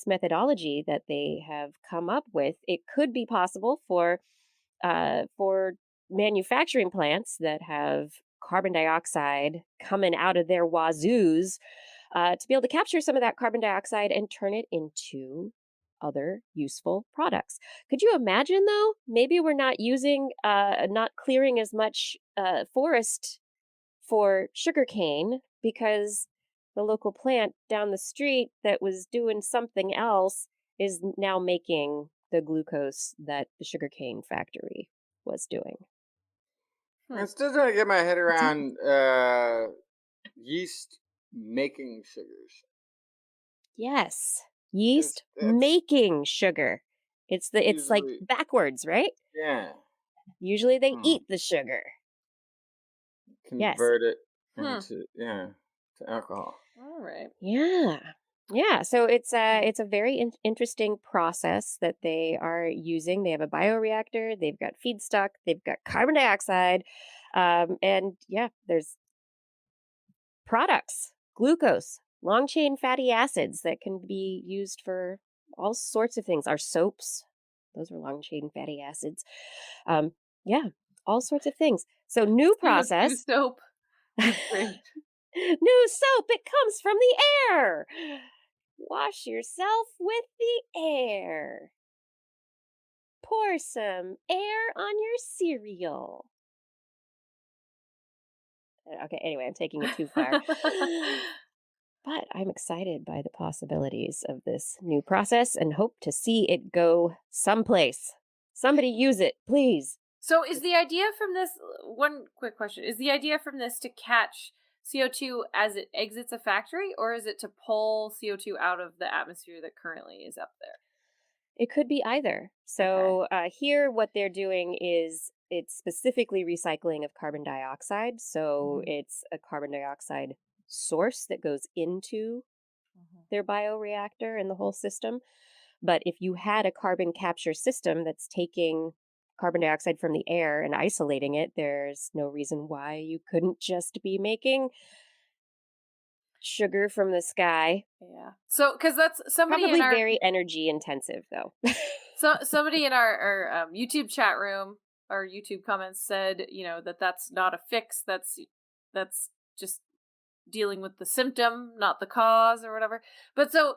methodology that they have come up with, it could be possible for manufacturing plants that have carbon dioxide coming out of their wazoos, to be able to capture some of that carbon dioxide and turn it into other useful products. Could you imagine, though? Maybe we're not clearing as much forest for sugarcane because the local plant down the street that was doing something else is now making the glucose that the sugarcane factory was doing. I'm still trying to get my head It's around yeast making sugars. Yes. Because Yeast that's making sugar. It's like usually, backwards, right? yeah, Usually they hmm, eat the sugar. Yes. convert it Hmm. into, to alcohol. All right. Yeah. Yeah, so it's a very interesting process that they are using. They have a bioreactor, they've got feedstock, they've got carbon dioxide, and yeah, there's products, glucose, long chain fatty acids that can be used for all sorts of things. Our soaps, those are long chain fatty acids. Um, yeah, all sorts of things. So new CO2 process. soap is great. New soap, it comes from the air. Wash yourself with the air. Pour some air on your cereal. Okay, anyway, I'm taking it too far. But I'm excited by the possibilities of this new process and hope to see it go someplace. Somebody use it, please. So is the idea from this one quick question, is the idea from this to catch CO2 as it exits a factory, or is it to pull CO2 out of the atmosphere that currently is up there? It could be either. Okay. So here, what they're doing is it's specifically recycling of carbon dioxide. So Mhm. it's a carbon dioxide source that goes into Mhm. their bioreactor and the whole system. But if you had a carbon capture system that's taking carbon dioxide from the air and isolating it, there's no reason why you couldn't just be making sugar from the sky. Yeah. So, because that's somebody in Probably our very energy intensive, though. somebody in our YouTube chat room, our YouTube comments said, that that's not a fix. That's just dealing with the symptom, not the cause or whatever. But so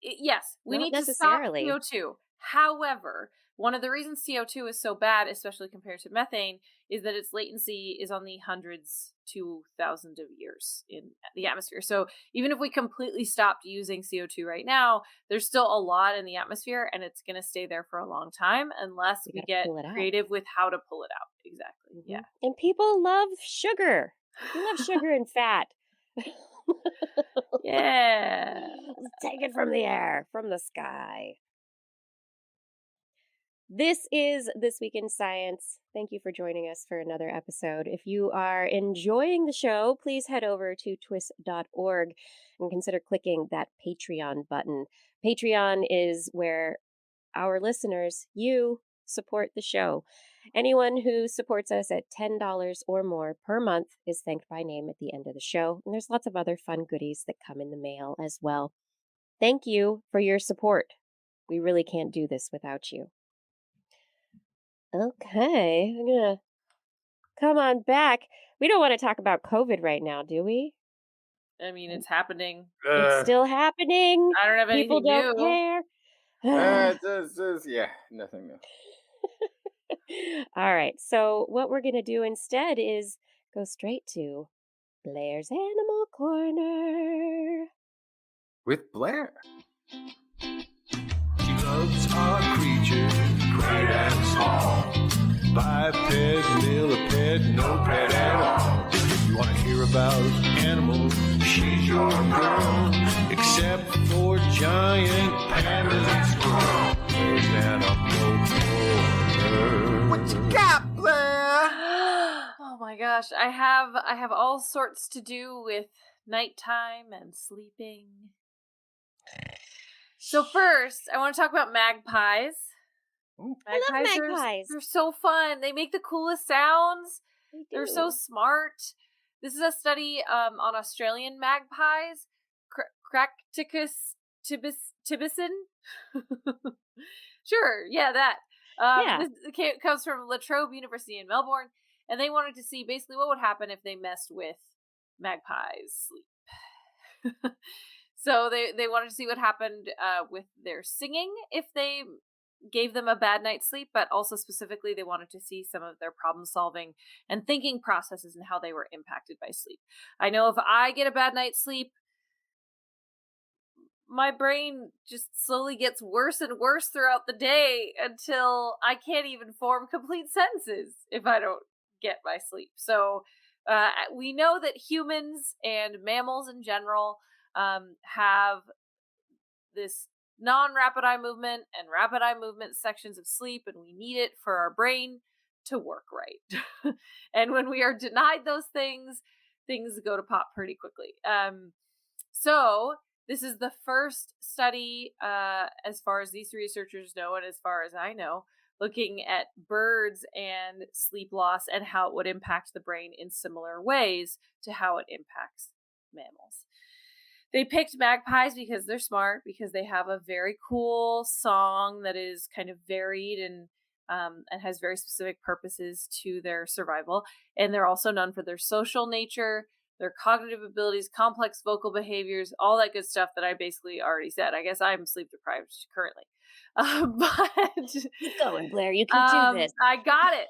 yes, we Not need to stop necessarily. CO2. However, one of the reasons CO2 is so bad, especially compared to methane, is that its latency is on the hundreds to thousands of years in the atmosphere. So even if we completely stopped using CO2 right now, there's still a lot in the atmosphere and it's going to stay there for a long time unless We we got to get pull it out. creative with how to pull it out. Exactly. Yeah. And people love sugar. We love sugar and fat. Yeah. Let's take it from the air, from the sky. This is This Week in Science. Thank you for joining us for another episode. If you are enjoying the show, please head over to twis.org and consider clicking that Patreon button. Patreon is where our listeners, you, support the show. Anyone who supports us at $10 or more per month is thanked by name at the end of the show. And there's lots of other fun goodies that come in the mail as well. Thank you for your support. We really can't do this without you. Okay, I'm gonna come on back. We don't want to talk about COVID right now, do we? I mean, it's happening. It's Uh, still happening. I don't have People anything don't new. care. yeah, nothing new. All right. So, what we're going to do instead is go straight to Blair's Animal Corner. With Blair. She loves our creatures, great and small. Biped, millipede, no pet at all. If you want to hear about animals, she's your girl. Except for giant pandas and squirrels. There's Animal Corner. What you got, Blair? Oh my gosh, I have all sorts to do with nighttime and sleeping. So first, I want to talk about magpies. I love magpies. They're so fun. They make the coolest sounds. They They're so do. smart. This is a study on Australian magpies. Cracticus tibicin. Sure, yeah, that. Yeah. This comes from La Trobe University in Melbourne, and they wanted to see basically what would happen if they messed with magpies' sleep. So they wanted to see what happened with their singing if they gave them a bad night's sleep, but also specifically they wanted to see some of their problem solving and thinking processes and how they were impacted by sleep. I know if I get a bad night's sleep, my brain just slowly gets worse and worse throughout the day until I can't even form complete sentences if I don't get my sleep. So we know that humans and mammals in general have this non-rapid eye movement and rapid eye movement sections of sleep, and we need it for our brain to work right. And when we are denied those things go to pop pretty quickly. So this is the first study, as far as these researchers know, and as far as I know, looking at birds and sleep loss and how it would impact the brain in similar ways to how it impacts mammals. They picked magpies because they're smart, because they have a very cool song that is kind of varied and has very specific purposes to their survival. And they're also known for their social nature, their cognitive abilities, complex vocal behaviors, all that good stuff that I basically already said. I guess I'm sleep deprived currently. But Keep going, Blair. You can do this. I got it.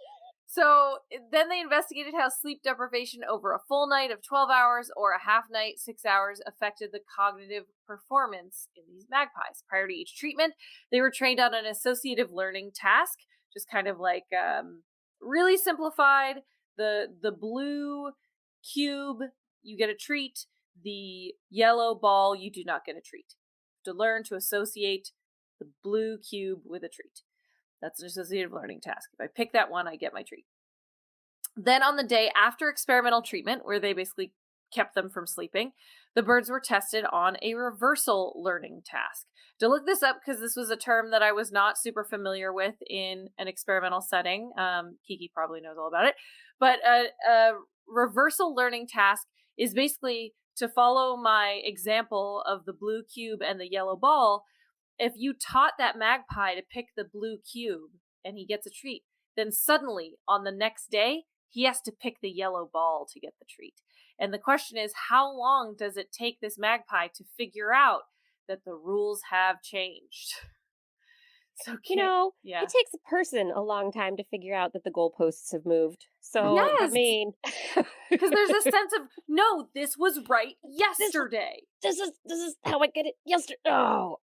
So then they investigated how sleep deprivation over a full night of 12 hours or a half night, 6 hours, affected the cognitive performance in these magpies. Prior to each treatment, they were trained on an associative learning task, just kind of like really simplified. The blue cube, you get a treat. The yellow ball, you do not get a treat. To learn to associate the blue cube with a treat. That's an associative learning task. If I pick that one, I get my treat. Then on the day after experimental treatment, where they basically kept them from sleeping, the birds were tested on a reversal learning task. To look this up, because this was a term that I was not super familiar with in an experimental setting. Kiki probably knows all about it. But a reversal learning task is basically to follow my example of the blue cube and the yellow ball. If you taught that magpie to pick the blue cube and he gets a treat, then suddenly on the next day, he has to pick the yellow ball to get the treat. And the question is, how long does it take this magpie to figure out that the rules have changed? So, it takes a person a long time to figure out that the goalposts have moved. So, yes! I mean, because there's a sense of, no, this was right yesterday. This is how I get it yesterday. Oh.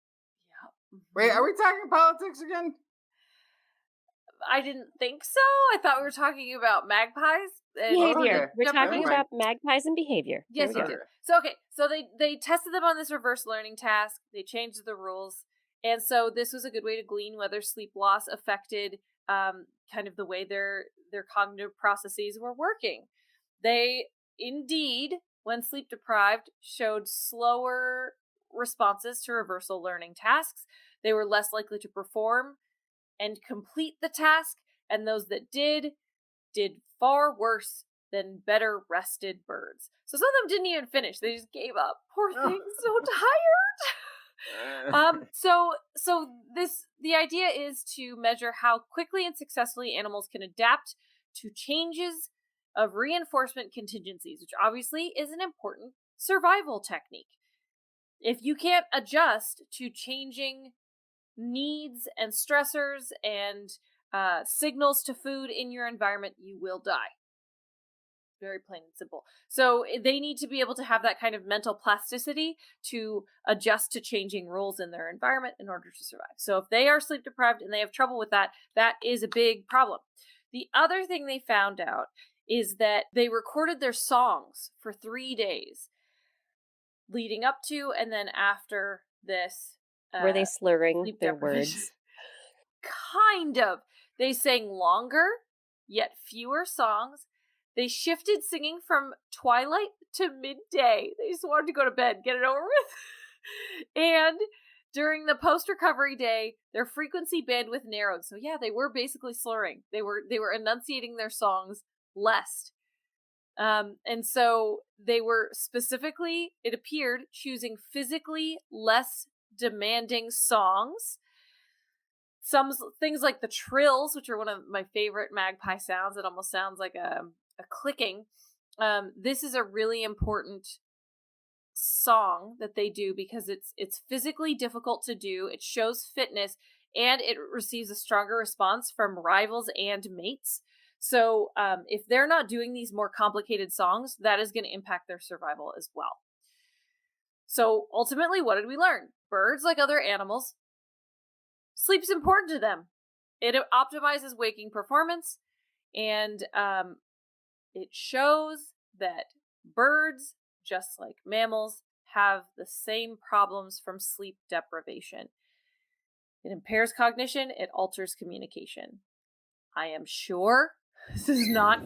Wait, are we talking politics again? I didn't think so. I thought we were talking about magpies. Behavior. We're talking Never about magpies and behavior. Yes, Here we yes. go. So they tested them on this reverse learning task. They changed the rules. And so this was a good way to glean whether sleep loss affected kind of the way their cognitive processes were working. They indeed, when sleep deprived, showed slower responses to reversal learning tasks. They were less likely to perform and complete the task, and those that did far worse than better rested birds. So some of them didn't even finish. They just gave up. Poor things, so tired. So the idea is to measure how quickly and successfully animals can adapt to changes of reinforcement contingencies, which obviously is an important survival technique. If you can't adjust to changing needs and stressors and signals to food in your environment, you will die. Very plain and simple. So they need to be able to have that kind of mental plasticity to adjust to changing rules in their environment in order to survive. So if they are sleep deprived and they have trouble with that, that is a big problem. The other thing they found out is that they recorded their songs for 3 days leading up to and then after this. Were they slurring their words? Kind of. They sang longer, yet fewer songs. They shifted singing from twilight to midday. They just wanted to go to bed, get it over with. And during the post-recovery day, their frequency bandwidth narrowed. So yeah, they were basically slurring. They were enunciating their songs less. And so they were specifically, it appeared, choosing physically less demanding songs. Some things like the trills, which are one of my favorite magpie sounds. It almost sounds like a clicking. This is a really important song that they do because it's physically difficult to do. It shows fitness and it receives a stronger response from rivals and mates. So if they're not doing these more complicated songs, that is going to impact their survival as well. So ultimately, what did we learn? Birds, like other animals, sleep's important to them. It optimizes waking performance, and it shows that birds, just like mammals, have the same problems from sleep deprivation. It impairs cognition, it alters communication. I am sure this is not...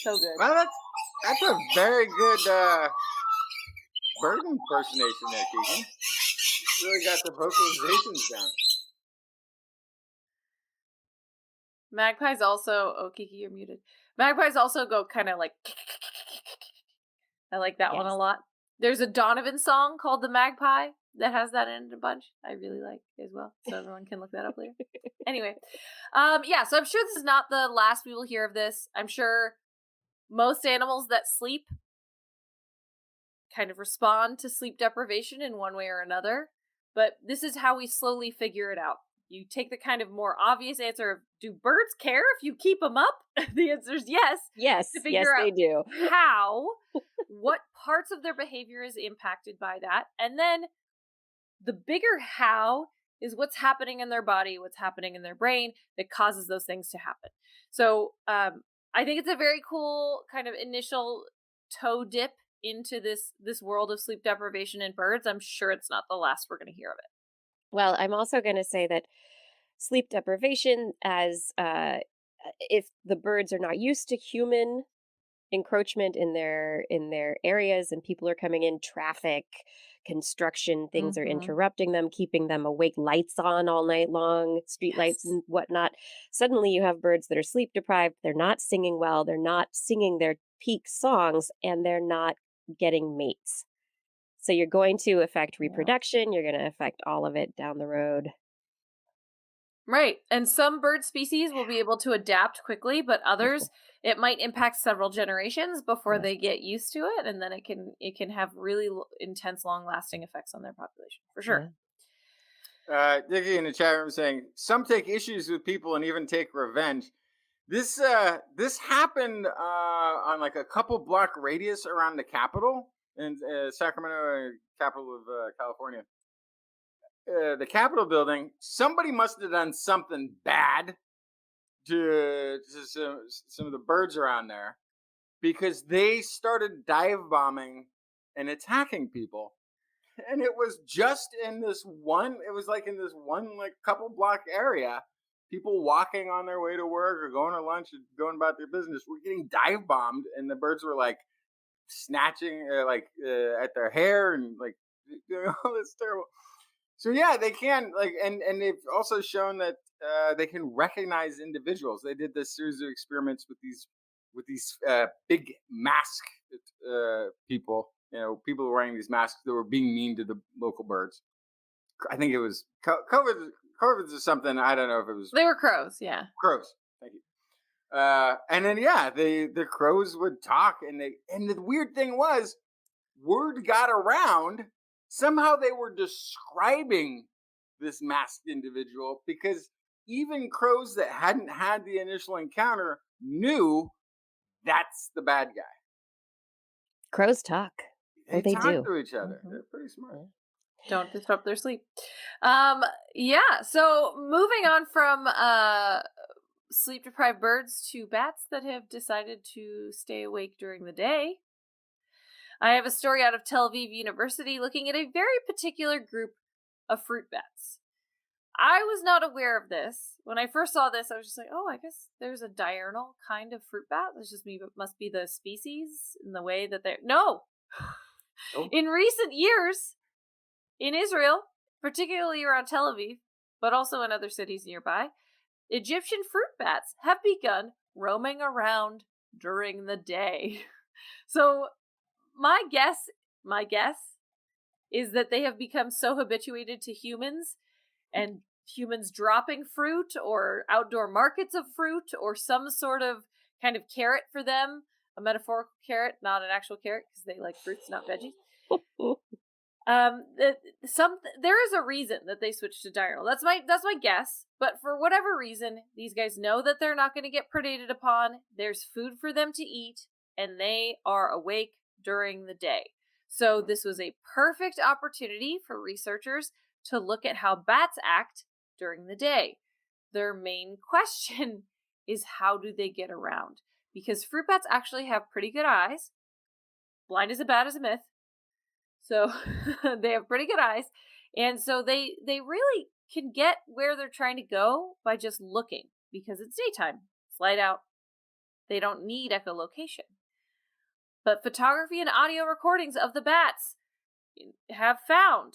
So good. Well, that's a very good bird impersonation there, Keegan. You really got the vocalizations down. Magpies also... Oh, Kiki, you're muted. Magpies also go kind of like... I like that one a lot. There's a Donovan song called The Magpie that has that in a bunch. I really like as well. So everyone can look that up later. Anyway. Yeah, so I'm sure this is not the last we will hear of this. I'm sure most animals that sleep kind of respond to sleep deprivation in one way or another. But this is how we slowly figure it out. You take the kind of more obvious answer of, do birds care if you keep them up? The answer is yes. Yes, yes, they do. How, what parts of their behavior is impacted by that. And then the bigger how is what's happening in their body, what's happening in their brain that causes those things to happen. So I think it's a very cool kind of initial toe dip into this world of sleep deprivation in birds. I'm sure it's not the last we're going to hear of it. Well, I'm also going to say that sleep deprivation, as if the birds are not used to human encroachment in their areas and people are coming in, traffic, construction, things are interrupting them, keeping them awake, lights on all night long, street lights and whatnot. Suddenly you have birds that are sleep deprived. They're not singing well. They're not singing their peak songs, and they're not getting mates. So you're going to affect reproduction. You're going to affect all of it down the road. Right. And some bird species will be able to adapt quickly, but others, it might impact several generations before they get used to it. And then it can have really intense, long-lasting effects on their population, for sure. Dickie in the chat room saying, some take issues with people and even take revenge. This happened on like a couple block radius around the Capitol in Sacramento, capital of California. The Capitol building, somebody must have done something bad to some of the birds around there, because they started dive bombing and attacking people. And it was just in this one, couple block area. People walking on their way to work or going to lunch and going about their business were getting dive bombed, and the birds were like snatching at their hair and like doing all this terrible. So yeah, they can and they've also shown that they can recognize individuals. They did this series of experiments with these big mask people. You know, people wearing these masks that were being mean to the local birds. I think it was Coves or something. I don't know if it was. They were crows, yeah. Crows. Thank you. And then the crows would talk, and the weird thing was, word got around. Somehow they were describing this masked individual, because even crows that hadn't had the initial encounter knew that's the bad guy. Crows talk. They do. talk to each other. They're pretty smart. Don't disrupt their sleep. So moving on from sleep deprived birds to bats that have decided to stay awake during the day. I have a story out of Tel Aviv University looking at a very particular group of fruit bats. I was not aware of this. When I first saw this, I was just like, oh, I guess there's a diurnal kind of fruit bat. This just must be the species in the way that they're... No! Oh. In recent years, in Israel, particularly around Tel Aviv, but also in other cities nearby, Egyptian fruit bats have begun roaming around during the day. So my guess is that they have become so habituated to humans and humans dropping fruit or outdoor markets of fruit or some sort of kind of carrot for them, a metaphorical carrot, not an actual carrot because they like fruits, not veggies. There is a reason that they switched to diurnal. That's my guess. But for whatever reason, these guys know that they're not going to get predated upon. There's food for them to eat, and they are awake during the day. So this was a perfect opportunity for researchers to look at how bats act during the day. Their main question is, how do they get around? Because fruit bats actually have pretty good eyes. Blind as a bat is a myth. So they have pretty good eyes. And so they really can get where they're trying to go by just looking, because it's daytime. It's light out. They don't need echolocation. But photography and audio recordings of the bats have found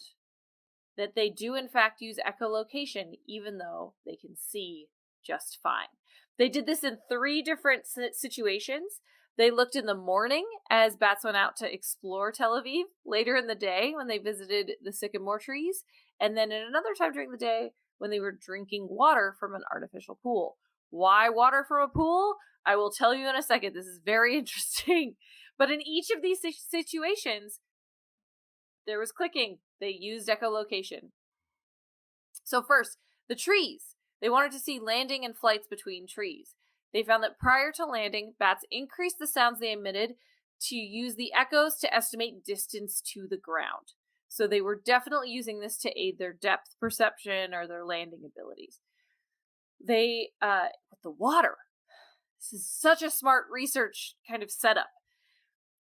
that they do in fact use echolocation, even though they can see just fine. They did this in 3 different situations. They looked in the morning as bats went out to explore Tel Aviv, later in the day when they visited the sycamore trees, and then at another time during the day when they were drinking water from an artificial pool. Why water from a pool? I will tell you in a second. This is very interesting. But in each of these situations, there was clicking. They used echolocation. So first, the trees. They wanted to see landing and flights between trees. They found that prior to landing, bats increased the sounds they emitted to use the echoes to estimate distance to the ground. So they were definitely using this to aid their depth perception or their landing abilities. With the water, this is such a smart research kind of setup.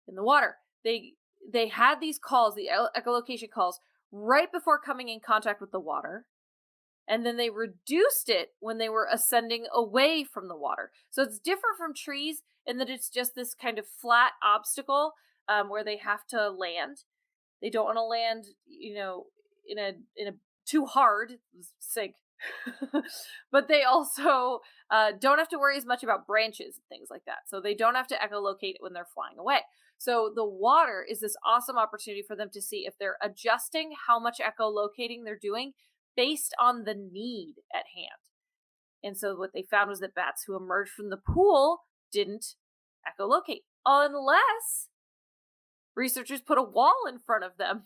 In the water, they had these calls, the echolocation calls, right before coming in contact with the water. And then they reduced it when they were ascending away from the water. So it's different from trees in that it's just this kind of flat obstacle where they have to land. They don't want to land, in a too hard, sink. But they also don't have to worry as much about branches and things like that. So they don't have to echolocate when they're flying away. So the water is this awesome opportunity for them to see if they're adjusting how much echolocating they're doing based on the need at hand. And so what they found was that bats who emerged from the pool didn't echolocate unless researchers put a wall in front of them.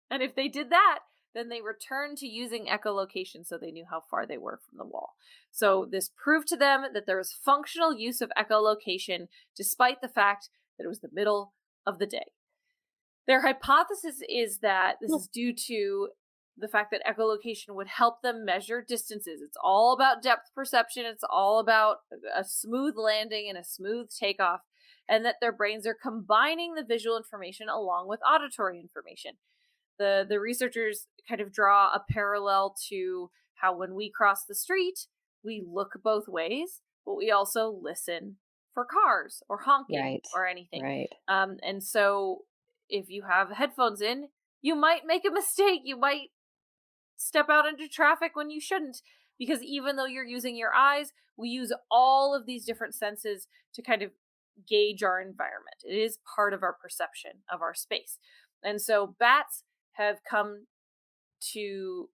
And if they did that, then they returned to using echolocation so they knew how far they were from the wall. So this proved to them that there was functional use of echolocation despite the fact that it was the middle of the day. Their hypothesis is that this is due to the fact that echolocation would help them measure distances. It's all about depth perception. It's all about a smooth landing and a smooth takeoff, and that their brains are combining the visual information along with auditory information. The researchers kind of draw a parallel to how when we cross the street, we look both ways, but we also listen for cars or honking or anything. Right. And so if you have headphones in, you might make a mistake. You might step out into traffic when you shouldn't, because even though you're using your eyes, we use all of these different senses to kind of gauge our environment. It is part of our perception of our space. And so bats have come to,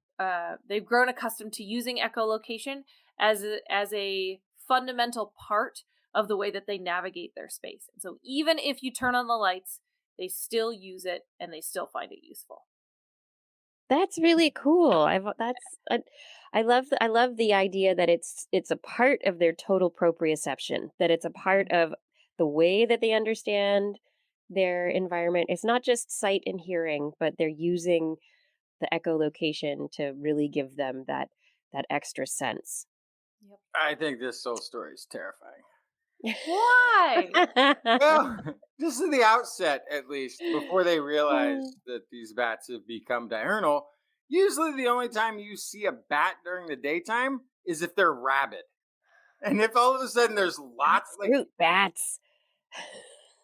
they've grown accustomed to using echolocation as a fundamental part of the way that they navigate their space. And so even if you turn on the lights, they still use it and they still find it useful. That's really cool. I love the idea that it's a part of their total proprioception, that it's a part of the way that they understand their environment. It's not just sight and hearing, but they're using the echolocation to really give them that extra sense. Yep. I think this soul story is terrifying. Why? Well, just at the outset, at least, before they realize that these bats have become diurnal, usually the only time you see a bat during the daytime is if they're rabid. And if all of a sudden there's lots Fruit bats.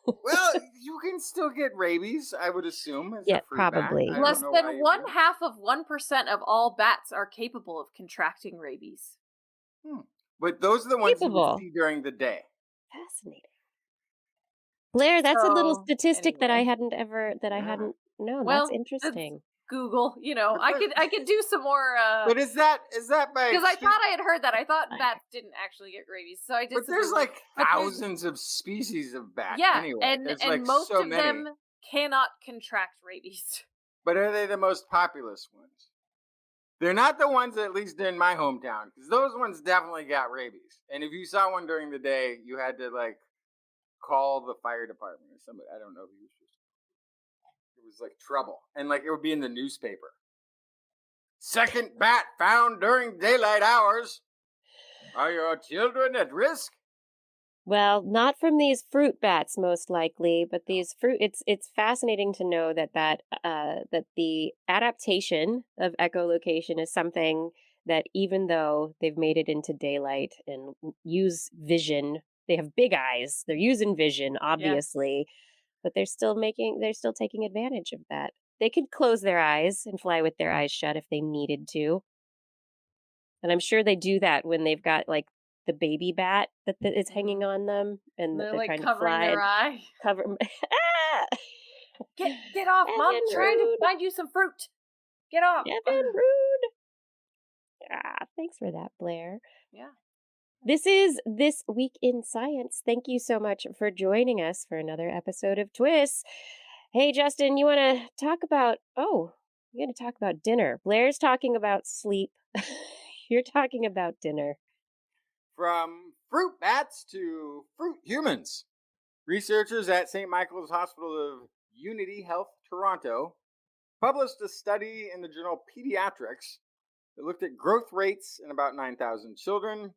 well, you can still get rabies, I would assume. As Yeah, a fruit bat. probably. I don't Less know why than you 1/2% of all bats are capable of contracting rabies. But those are the ones Capable. you see during the day. Fascinating. Blair, that's a little So, statistic that I anyway. hadn't known. Well, That's interesting. Google. You know, I could do some more. But is that by Because I thought I had heard that. I thought bats didn't actually get rabies, so I did. But some there's Googling. like But there's- thousands of species of bat. Yeah, anyway. and There's and like most so of many. them cannot contract rabies. But are they the most populous ones? They're not the ones, at least in my hometown, because those ones definitely got rabies. And if you saw one during the day, you had to like call the fire department or somebody. I don't know who. It was like trouble, and like it would be in the newspaper. Second bat found during daylight hours. Are your children at risk? Well, not from these fruit bats, most likely, but these fruit. It's fascinating to know that the adaptation of echolocation is something that, even though they've made it into daylight and use vision, they have big eyes. They're using vision, obviously, but they're still taking advantage of that. They could close their eyes and fly with their eyes shut if they needed to, and I'm sure they do that when they've got like the baby bat that is hanging on them, and They're they're like trying to covering fly their and eye. cover. Ah! Get off, Mom! Evan Trying to Rude. find you some fruit. Get off. Evan Rude. Thanks for that, Blair. Yeah. This is This Week in Science. Thank you so much for joining us for another episode of TWIS. Hey, Justin, you want to talk about? Oh, you're going to talk about dinner. Blair's talking about sleep. You're talking about dinner. From fruit bats to fruit humans, researchers at St. Michael's Hospital of Unity Health, Toronto, published a study in the journal Pediatrics that looked at growth rates in about 9,000 children.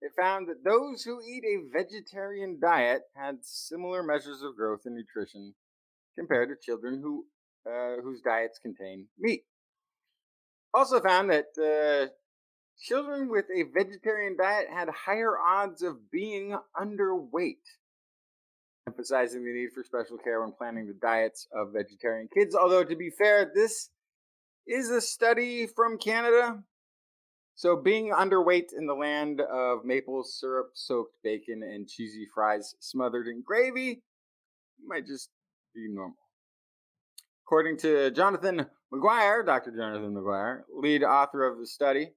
It found that those who eat a vegetarian diet had similar measures of growth and nutrition compared to children whose diets contain meat. Also found that children with a vegetarian diet had higher odds of being underweight, emphasizing the need for special care when planning the diets of vegetarian kids. Although, to be fair, this is a study from Canada, so being underweight in the land of maple syrup-soaked bacon and cheesy fries smothered in gravy might just be normal. According to Jonathan McGuire, Dr. Jonathan McGuire, lead author of the study,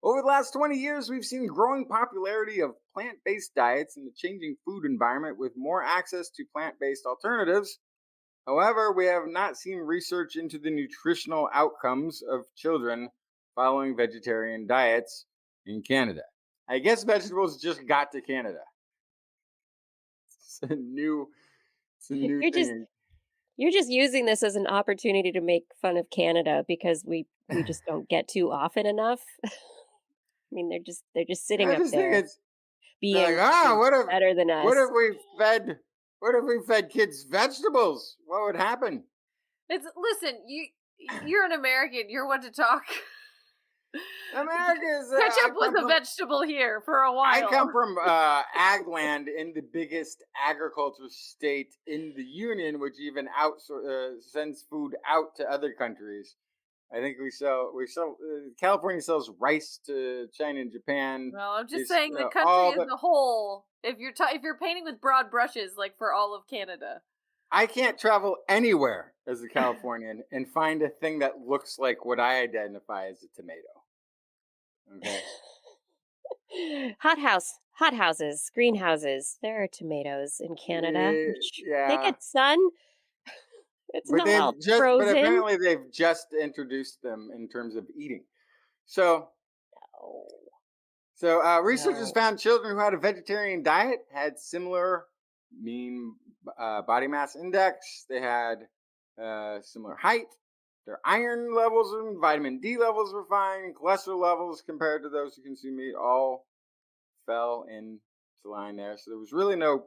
over the last 20 years, we've seen growing popularity of plant-based diets in the changing food environment with more access to plant-based alternatives. However, we have not seen research into the nutritional outcomes of children following vegetarian diets in Canada. I guess vegetables just got to Canada. It's a new thing. You're just using this as an opportunity to make fun of Canada because we just don't get too often enough. I mean, they're just sitting up there being like, better than us. What if we fed kids vegetables? What would happen? Listen, you're an American. You're one to talk. America's Catch up with a vegetable here for a while. I come from ag land in the biggest agriculture state in the union, which even sends food out to other countries. I think we sell. California sells rice to China and Japan. Well, I'm just saying the country as a whole. If you're painting with broad brushes, like for all of Canada, I can't travel anywhere as a Californian and find a thing that looks like what I identify as a tomato. Okay. Hothouses, greenhouses. There are tomatoes in Canada. Yeah. They get sun. It's not all frozen. But apparently they've just introduced them in terms of eating. So researchers found children who had a vegetarian diet had similar mean body mass index. They had similar height. Their iron levels and vitamin D levels were fine. Cholesterol levels compared to those who consume meat all fell into line there. So there was really no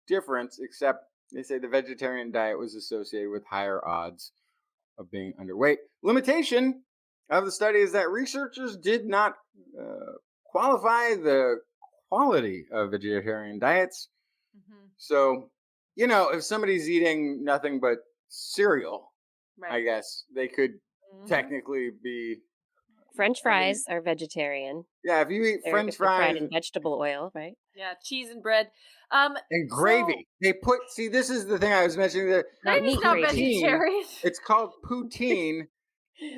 difference, except they say the vegetarian diet was associated with higher odds of being underweight. Limitation of the study is that researchers did not qualify the quality of vegetarian diets. Mm-hmm. So, if somebody's eating nothing but cereal, right, I guess they could technically be. French fries are vegetarian. Yeah, if you eat French fries, fried in vegetable oil, right? Yeah, cheese and bread, and gravy. They put. See, this is the thing I was mentioning. Gravy's not vegetarian. It's called poutine,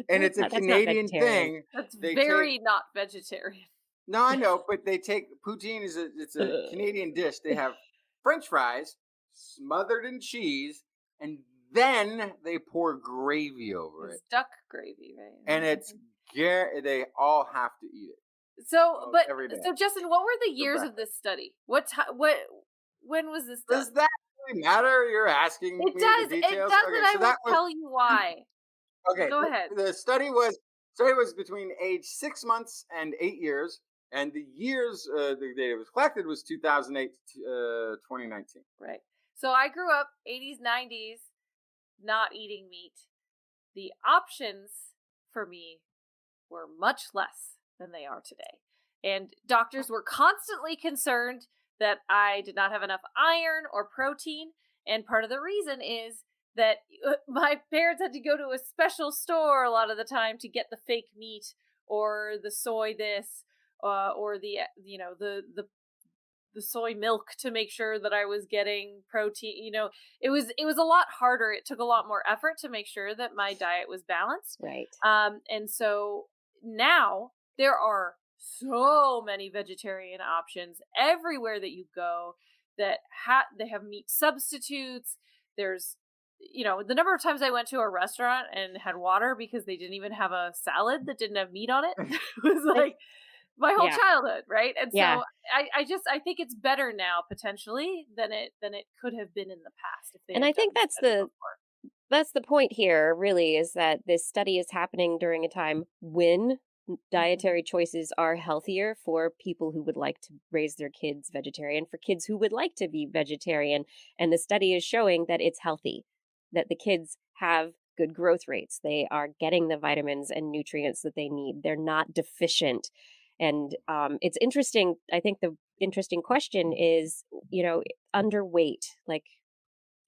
and it's a That's not Canadian vegetarian. thing. That's They take very not vegetarian. no, I know, but they take poutine it's a Canadian dish. They have French fries smothered in cheese, and then they pour gravy over it, It's duck gravy, right? and they all have to eat it So, almost but every day so Justin, what were the for years of breakfast. this study? What when was this done? Does that really matter? You're asking It me the does. It details. does, Okay, and I so will that was tell you why. okay. Go ahead. The study was between age 6 months and 8 years, and the years the data was collected was 2008 to 2019. Right. So I grew up 80s, 90s, not eating meat. The options for me were much less than they are today. And doctors were constantly concerned that I did not have enough iron or protein. And part of the reason is that my parents had to go to a special store a lot of the time to get the fake meat or the soy this or the soy milk to make sure that I was getting protein. It was a lot harder. It took a lot more effort to make sure that my diet was balanced. Right. And so now there are so many vegetarian options everywhere that you go that they have meat substitutes. There's the number of times I went to a restaurant and had water because they didn't even have a salad that didn't have meat on it was like my whole Yeah. childhood, right? And Yeah. so I think it's better now potentially than it could have been in the past if they And had I think done that's study the before. that's the point here, really, is that this study is happening during a time when dietary choices are healthier for people who would like to raise their kids vegetarian, for kids who would like to be vegetarian. And the study is showing that it's healthy, that the kids have good growth rates. They are getting the vitamins and nutrients that they need. They're not deficient. And it's interesting. I think the interesting question is, underweight. Like,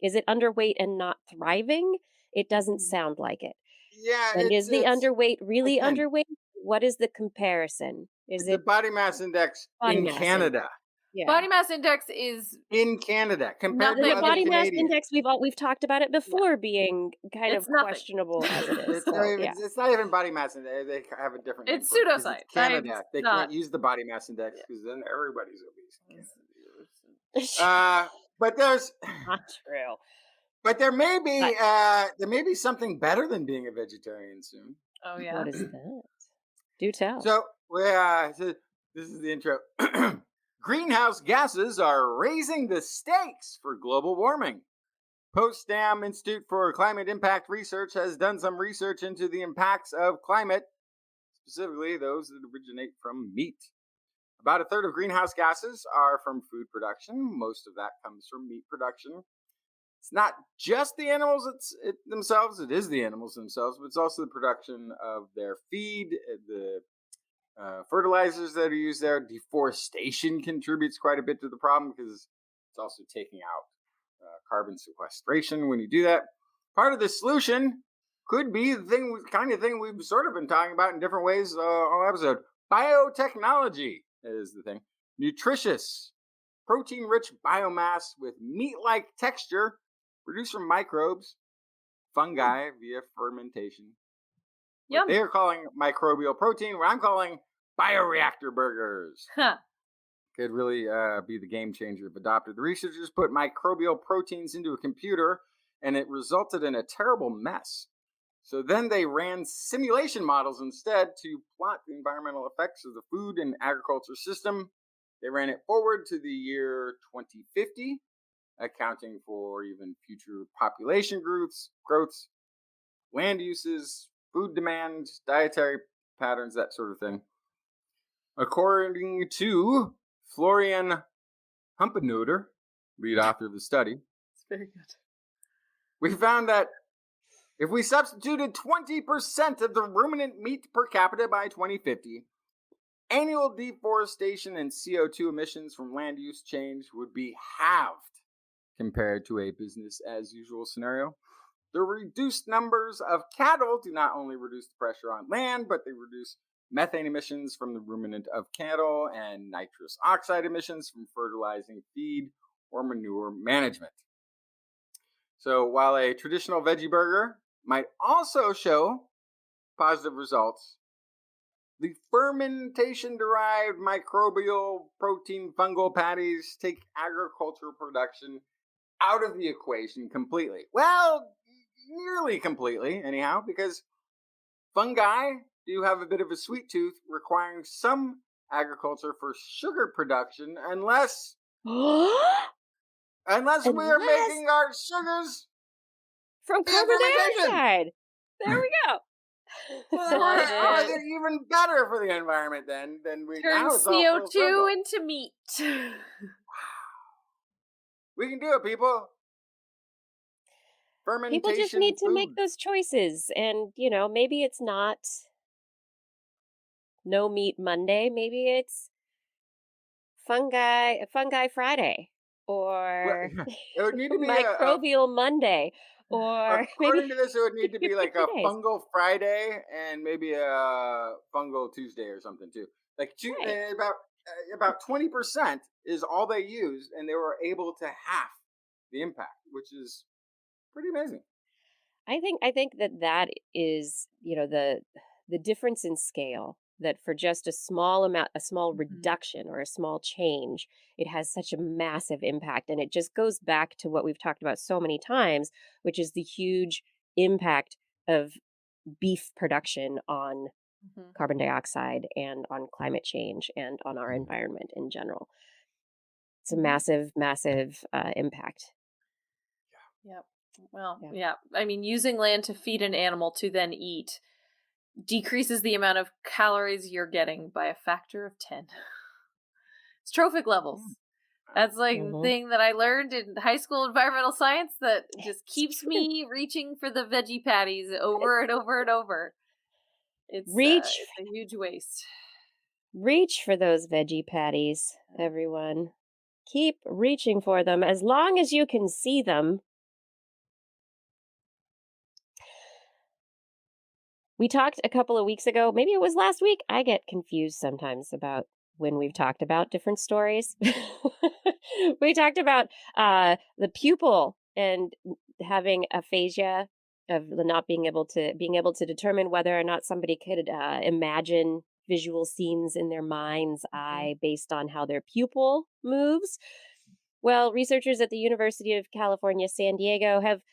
is it underweight and not thriving? It doesn't sound like it. Yeah, And is the it's underweight really again underweight? What is the comparison? Is it's a it body mass index body in mass index? Canada. Yeah. Body mass index is In Canada, compared And to the nothing. other body mass Canadians. index, we've talked about it Yeah, before being kind it's of nothing. questionable as it is. It's not So even yeah. it's not even body mass index. They have a different name It's for it because it's pseudoscience. Canada. They Not. can't use the body mass index Yeah. because then everybody's obese in Canada. It's But there's not true. but there may But be something better than being a vegetarian soon. Oh yeah. what is that? Do tell. So this is the intro. Greenhouse gases are raising the stakes for global warming. Potsdam Institute for Climate Impact Research has done some research into the impacts of climate, specifically those that originate from meat. About a third of greenhouse gases are from food production. Most of that comes from meat production. It's not just the animals themselves, it is the animals themselves, but it's also the production of their feed, the fertilizers that are used there. Deforestation contributes quite a bit to the problem because it's also taking out carbon sequestration when you do that. Part of the solution could be the kind of thing we've sort of been talking about in different ways all episode. Biotechnology is the thing. Nutritious, protein-rich biomass with meat-like texture produced from microbes, fungi via fermentation. What Yum. they are calling microbial protein, what I'm calling bioreactor burgers. Huh. Could really be the game changer if adopted. The researchers put microbial proteins into a computer, and it resulted in a terrible mess. So then they ran simulation models instead to plot the environmental effects of the food and agriculture system. They ran it forward to the year 2050, accounting for even future population growths, land uses, food demand, dietary patterns, that sort of thing. According to Florian Humpenutter, lead author of the study, It's very good. we found that if we substituted 20% of the ruminant meat per capita by 2050, annual deforestation and CO2 emissions from land use change would be halved compared to a business as usual scenario. The reduced numbers of cattle do not only reduce the pressure on land, but they reduce methane emissions from the ruminant of cattle and nitrous oxide emissions from fertilizing feed or manure management. So while a traditional veggie burger might also show positive results. The fermentation derived microbial protein fungal patties take agricultural production out of the equation completely. Well, nearly completely, anyhow, because fungi do have a bit of a sweet tooth, requiring some agriculture for sugar production, unless we are Unless making our sugars from via carbon fermentation. dioxide. There we go. How is Turn it even better for the environment than we turn now? It's all full CO2 circle. into meat. We can do it, people. People just need Fermentation to make food. those choices. And, maybe it's not no meat Monday. Maybe it's fungi Friday, Well, or it would need to be a microbial Monday, or according maybe to this, it would need to be like a 3 days. fungal Friday and maybe a fungal Tuesday or something too. Like Right. about 20% is all they used, and they were able to half the impact, which is pretty amazing. I think that is, the difference in scale, that for just a small Mhm. reduction or a small change, it has such a massive impact. And it just goes back to what we've talked about so many times, which is the huge impact of beef production on Mhm. carbon dioxide and on climate change and on our environment in general. It's a Mhm. massive, massive impact. Yep. Well, Yeah. yeah. I mean, using land to feed an animal to then eat decreases the amount of calories you're getting by a factor of 10. It's trophic levels. Yeah. That's like the Hmm. thing that I learned in high school environmental science that just It's keeps true. me reaching for the veggie patties over and over and over. Reach It's a huge waste. Reach for those veggie patties, Yeah. everyone. Keep reaching for them as long as you can see them. We talked a couple of weeks ago, maybe it was last week. I get confused sometimes about when we've talked about different stories. We talked about the pupil and having aphasia, of the not being able to determine whether or not somebody could imagine visual scenes in their mind's Mhm. eye based on how their pupil moves. Well, researchers at the University of California, San Diego have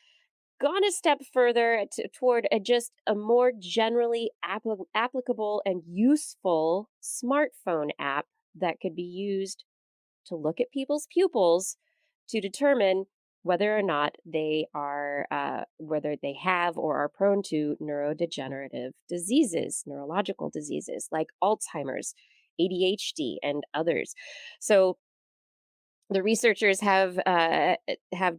gone a step further toward just a more generally applicable and useful smartphone app that could be used to look at people's pupils to determine whether or not whether they have or are prone to neurodegenerative diseases, neurological diseases like Alzheimer's, ADHD, and others. So the researchers have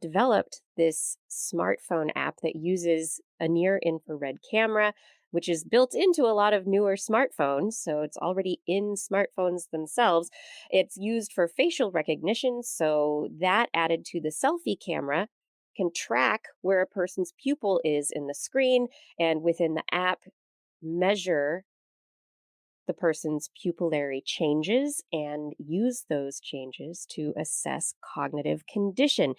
developed this smartphone app that uses a near infrared camera, which is built into a lot of newer smartphones, so it's already in smartphones themselves. It's used for facial recognition, so that added to the selfie camera can track where a person's pupil is in the screen, and within the app measure the person's pupillary changes and use those changes to assess cognitive condition.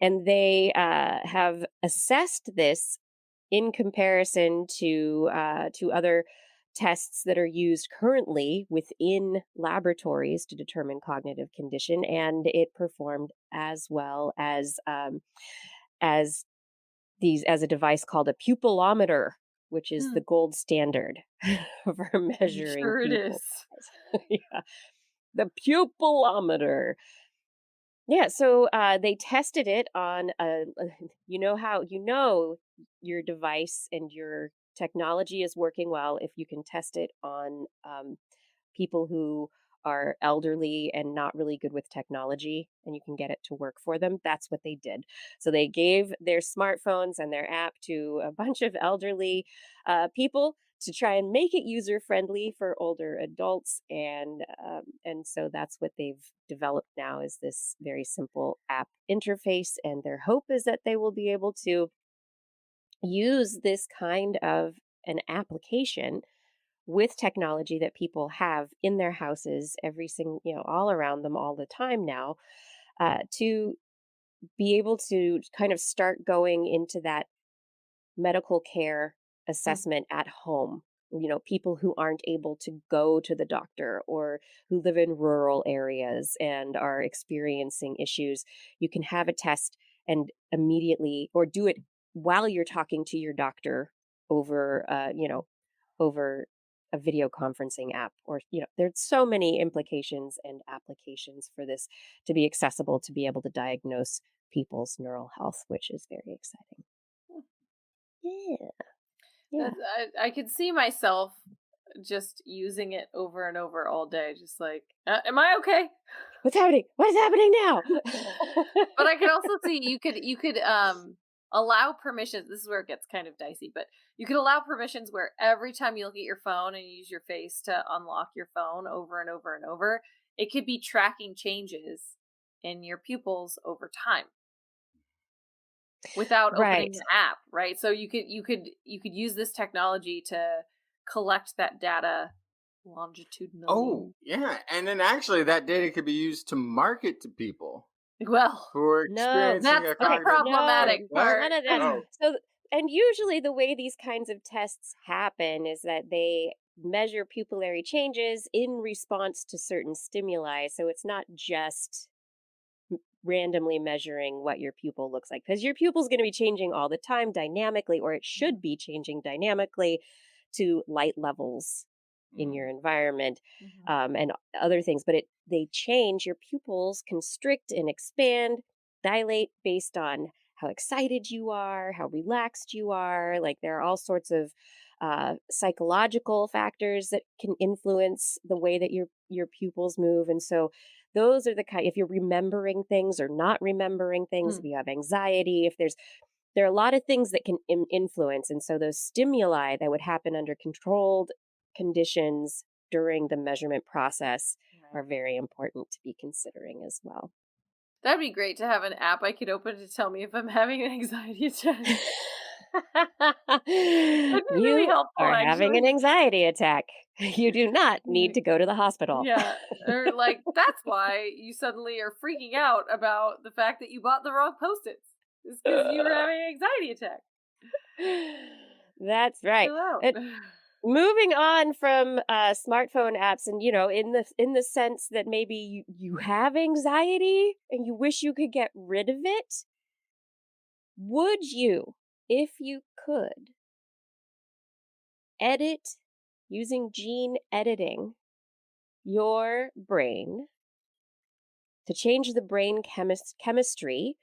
And they have assessed this in comparison to other tests that are used currently within laboratories to determine cognitive condition, and it performed as well as as a device called a pupillometer, which is Hmm. the gold standard for I'm measuring sure it pupil is. size. Yeah, the pupillometer. Yeah, so they tested it on how your device and your technology is working well if you can test it on people who are elderly and not really good with technology, and you can get it to work for them. That's what they did. So they gave their smartphones and their app to a bunch of elderly people to try and make it user friendly for older adults, and so that's what they've developed now, is this very simple app interface, and their hope is that they will be able to use this kind of an application with technology that people have in their houses every single, all around them all the time now, to be able to kind of start going into that medical care assessment at home. People who aren't able to go to the doctor or who live in rural areas and are experiencing issues, you can have a test and immediately, or do it while you're talking to your doctor over, over a video conferencing app, or there's so many implications and applications for this to be accessible, to be able to diagnose people's neural health, which is very exciting. Yeah. Yeah. I could see myself just using it over and over all day, just like, am I okay? What's happening? What's happening now? But I could also see you could allow permissions. This is where it gets kind of dicey, but you could allow permissions where every time you look at your phone and you use your face to unlock your phone over and over and over, it could be tracking changes in your pupils over time without opening Right. an app, right? So you could use this technology to collect that data longitudinally. Oh, yeah. And then actually that data could be used to market to people Well, who are No, experiencing that's a the cognitive problematic What? part. none of that. Oh, And usually the way these kinds of tests happen is that they measure pupillary changes in response to certain stimuli. So it's not just randomly measuring what your pupil looks like, because your pupil's going to be changing all the time dynamically, or it should be changing dynamically to light levels in your environment, and other things. But they change. Your pupils constrict and expand, dilate based on how excited you are, how relaxed you are. Like, there are all sorts of psychological factors that can influence the way that your pupils move. And so those are the kind, if you're remembering things or not remembering things, if you have anxiety, there are a lot of things that can influence. And so those stimuli that would happen under controlled conditions during the measurement process are very important to be considering as well. That'd be great to have an app I could open to tell me if I'm having an anxiety attack. That'd be really You helpful, are having an actually. anxiety attack. You do not need to go to the hospital. Yeah, or like that's why you suddenly are freaking out about the fact that you bought the wrong Post-its. It's because you were having an anxiety attack. That's right. Chill out. Moving on from smartphone apps, and in the sense that maybe you have anxiety and you wish you could get rid of it, would you, if you could, edit using gene editing your brain to change the brain chemistry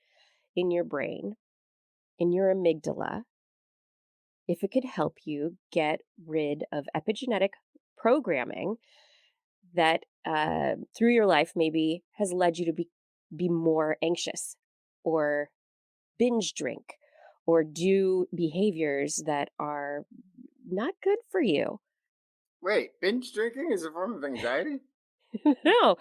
in your brain, in your amygdala, if it could help you get rid of epigenetic programming that through your life maybe has led you to be more anxious, or binge drink, or do behaviors that are not good for you? wait. Binge drinking is a form of anxiety? No.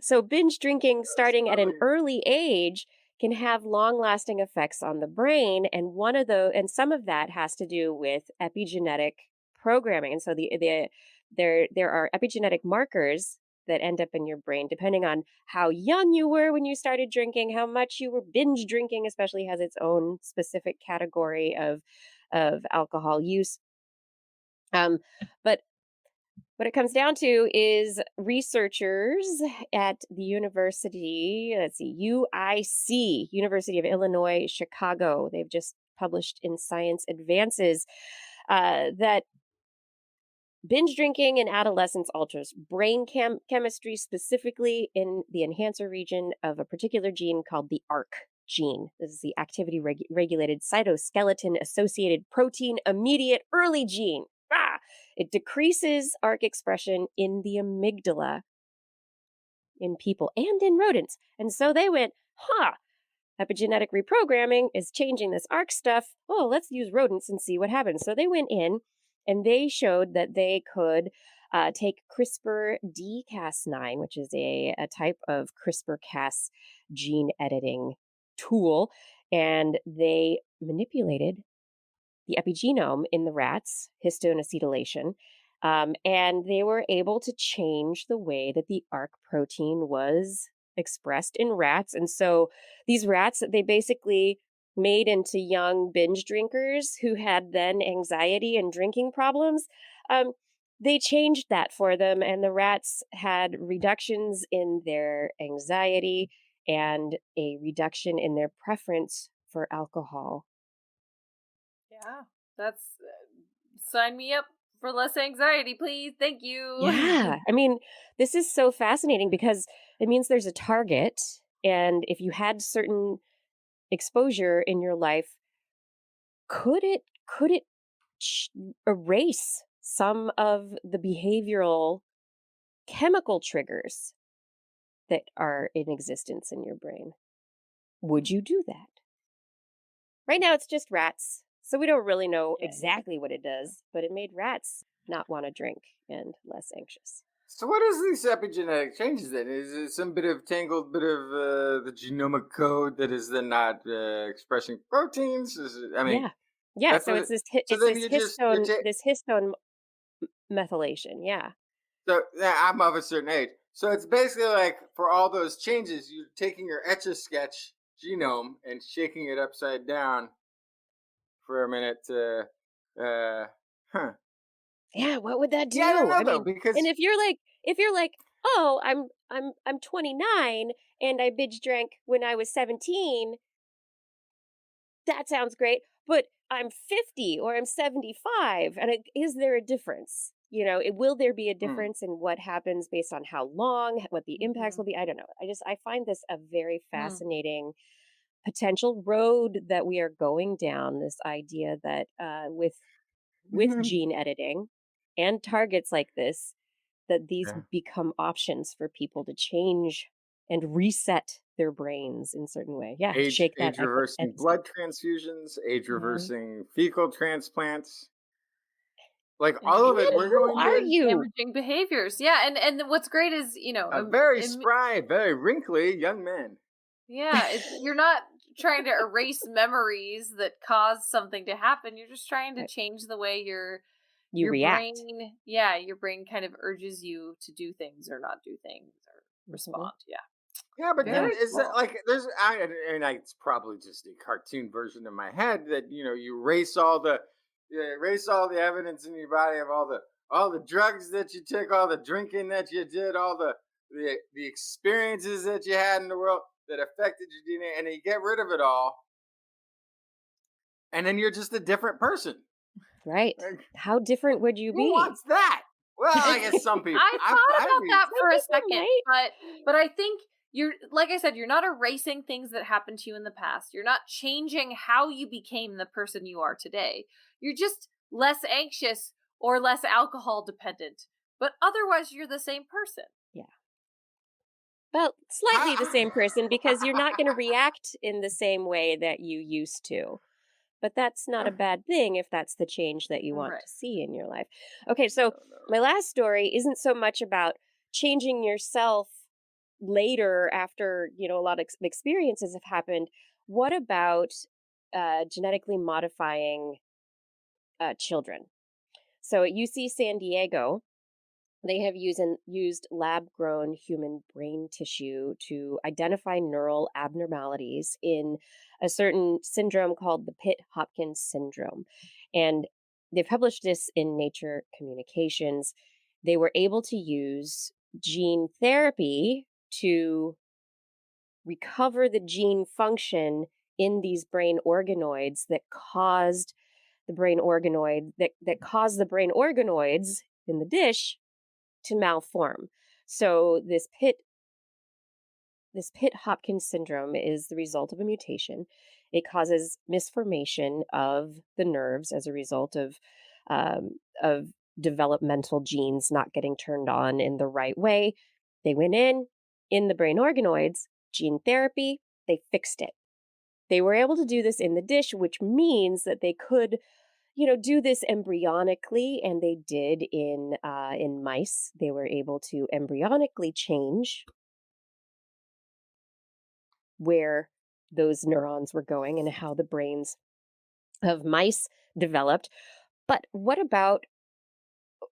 So binge drinking starting at an Really- early age can have long-lasting effects on the brain, and some of that has to do with epigenetic programming. And so there are epigenetic markers that end up in your brain depending on how young you were when you started drinking, how much you were binge drinking, especially has its own specific category of alcohol use. But what it comes down to is researchers at the university, UIC, University of Illinois, Chicago. They've just published in Science Advances that binge drinking in adolescence alters brain chemistry, specifically in the enhancer region of a particular gene called the ARC gene. This is the activity regulated cytoskeleton associated protein immediate early gene. It decreases ARC expression in the amygdala in people and in rodents. And so they went, epigenetic reprogramming is changing this ARC stuff. Oh, let's use rodents and see what happens. So they went in and they showed that they could take CRISPR-Cas9, which is a type of CRISPR-Cas gene editing tool, and they manipulated the epigenome in the rats, histone acetylation, and they were able to change the way that the ARC protein was expressed in rats. And so these rats, they basically made into young binge drinkers who had then anxiety and drinking problems. Um, they changed that for them, and the rats had reductions in their anxiety and a reduction in their preference for alcohol. Yeah, that's sign me up for less anxiety, please. Thank you. Yeah. I mean, this is so fascinating because it means there's a target. And if you had certain exposure in your life, could it ch- erase some of the behavioral chemical triggers that are in existence in your brain? Would you do that? Right now, it's just rats. So we don't really know Yeah. exactly what it does, but it made rats not want to drink and less anxious. So what is these epigenetic changes then? Is it some bit of tangled bit of the genomic code that is then not expressing proteins? I mean, Yeah. Yeah, that's so what. So it's then this you just you're histone methylation. Yeah. so yeah, I'm of a certain age. So it's basically like for all those changes, you're taking your etch a sketch genome and shaking it upside down for a minute to, huh? Yeah, what would that Yeah, I don't do? know I though mean, and because if you're like, "Oh, I'm 29 and I binge drank when I was 17." That sounds great, but I'm 50 or I'm 75, and is there a difference? Will there be a hmm, difference in what happens based on how long, what the impacts Mhm. will be? I don't know. I find this a very Hmm. fascinating potential road that we are going down. This idea that with gene editing and targets like this, that these yeah. become options for people to change and reset their brains in certain way. Yeah, shake that Age reversing episode. blood transfusions, age Mhm. reversing fecal transplants, like And all of it. Man, We're who going are to you? damaging behaviors. Yeah, and what's great is, a very spry, very wrinkly young man. yeah, you're not trying to erase memories that cause something to happen. You're just trying to Right. change the way You your react. brain, yeah, your brain kind of urges you to do things or not do things or Mhm. respond. Yeah. Yeah, but then Yeah. Very is that cool. like there's it's probably just a cartoon version in my head that you erase all the evidence in your body of all the drugs that you took, all the drinking that you did, all the experiences that you had in the world that affected your DNA, and then you get rid of it all, and then you're just a different person. Right. Like, How different would you who be? wants that? Well, I guess some people. I thought I'd about be. that Some for a people second, might. but I think you're, like I said, you're not erasing things that happened to you in the past. You're not changing how you became the person you are today. You're just less anxious or less alcohol dependent. But otherwise you're the same person. Yeah. Well, slightly the same person because you're not going to react in the same way that you used to. But that's not a bad thing if that's the change that you want Right. to see in your life. Okay, so No, no. my last story isn't so much about changing yourself later after, a lot of experiences have happened. What about genetically modifying children? So at UC San Diego, they have used lab grown human brain tissue to identify neural abnormalities in a certain syndrome called the Pitt Hopkins syndrome. And they published this in Nature Communications. They were able to use gene therapy to recover the gene function in these brain organoids that caused the brain organoids in the dish to malform. So this Pitt Hopkins syndrome is the result of a mutation. It causes misformation of the nerves as a result of developmental genes not getting turned on in the right way. They went in the brain organoids, gene therapy, they fixed it. They were able to do this in the dish, which means that they could do this embryonically, and they did in mice. They were able to embryonically change where those neurons were going and how the brains of mice developed. But what about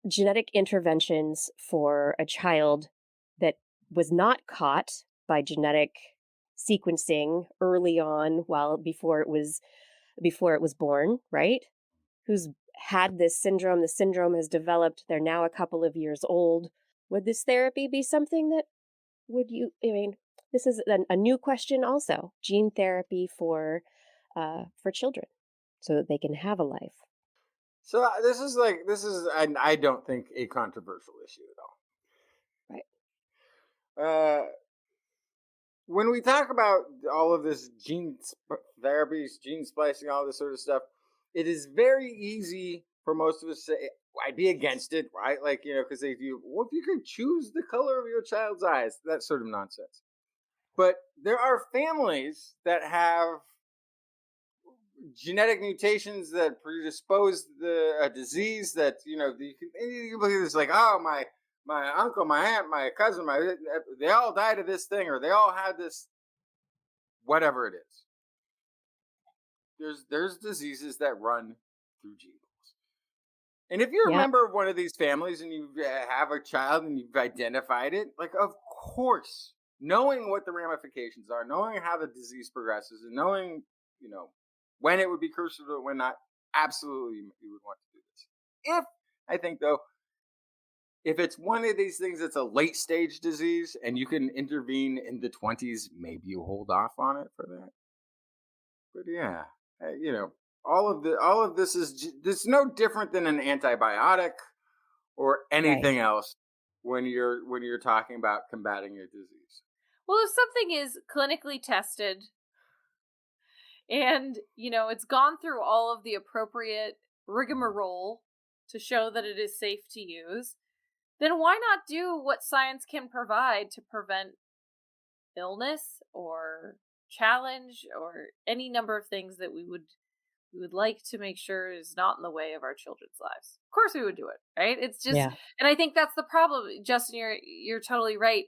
genetic interventions for a child that was not caught by genetic sequencing early on, before it was born, right? Who's had this syndrome. The syndrome has developed. They're now a couple of years old. Would this therapy be something that I mean, this is a new question also. Gene therapy for children so that they can have a life. So this is I don't think a controversial issue Right. at all. When we talk about all of this therapies, gene splicing, all this sort of stuff, it is very easy for most of us to say, I'd be against it, right? Like, because if you could choose the color of your child's eyes, that sort of nonsense. But there are families that have genetic mutations that predispose a disease that, you believe it's like, oh, my uncle, my aunt, my cousin, they all died of this thing, or they all had this, whatever it is. There's diseases that run through genes. And if you're a Yeah. member of one of these families and you have a child and you've identified it, like, of course, knowing what the ramifications are, knowing how the disease progresses, and knowing, when it would be crucial to it, when not, absolutely you would want to do this. I think, though, if it's one of these things that's a late stage disease and you can intervene in the 20s, maybe you hold off on it for that. But yeah, all of this is no different than an antibiotic or anything else when you're talking about combating a disease. Well, if something is clinically tested and, it's gone through all of the appropriate rigmarole to show that it is safe to use, then why not do what science can provide to prevent illness or challenge or any number of things that we would like to make sure is not in the way of our children's lives. Of course we would do it, right? It's just, Yeah. and I think that's the problem. Justin, you're totally right.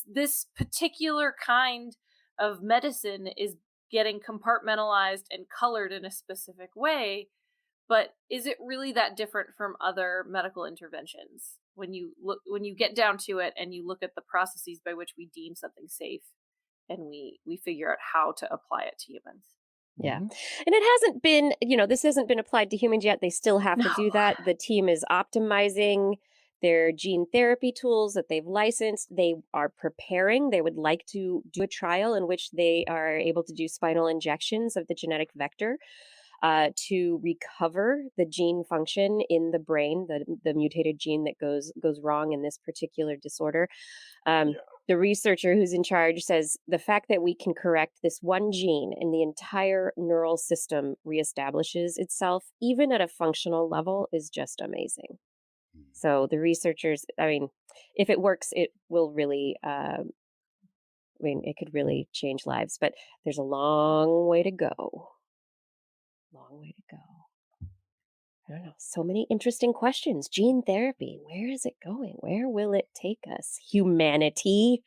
This particular kind of medicine is getting compartmentalized and colored in a specific way, but is it really that different from other medical interventions when you get down to it and you look at the processes by which we deem something safe and we figure out how to apply it to humans? Yeah. And it hasn't been, this hasn't been applied to humans yet. They still have to do that. The team is optimizing their gene therapy tools that they've licensed. They are preparing. They would like to do a trial in which they are able to do spinal injections of the genetic vector to recover the gene function in the brain, the mutated gene that goes wrong in this particular disorder. The researcher who's in charge says the fact that we can correct this one gene and the entire neural system reestablishes itself, even at a functional level, is just amazing. So the researchers, if it works, it will really, it could really change lives, but there's a long way to go. Long way to go. I don't know. So many interesting questions. Gene therapy. Where is it going? Where will it take us? Humanity.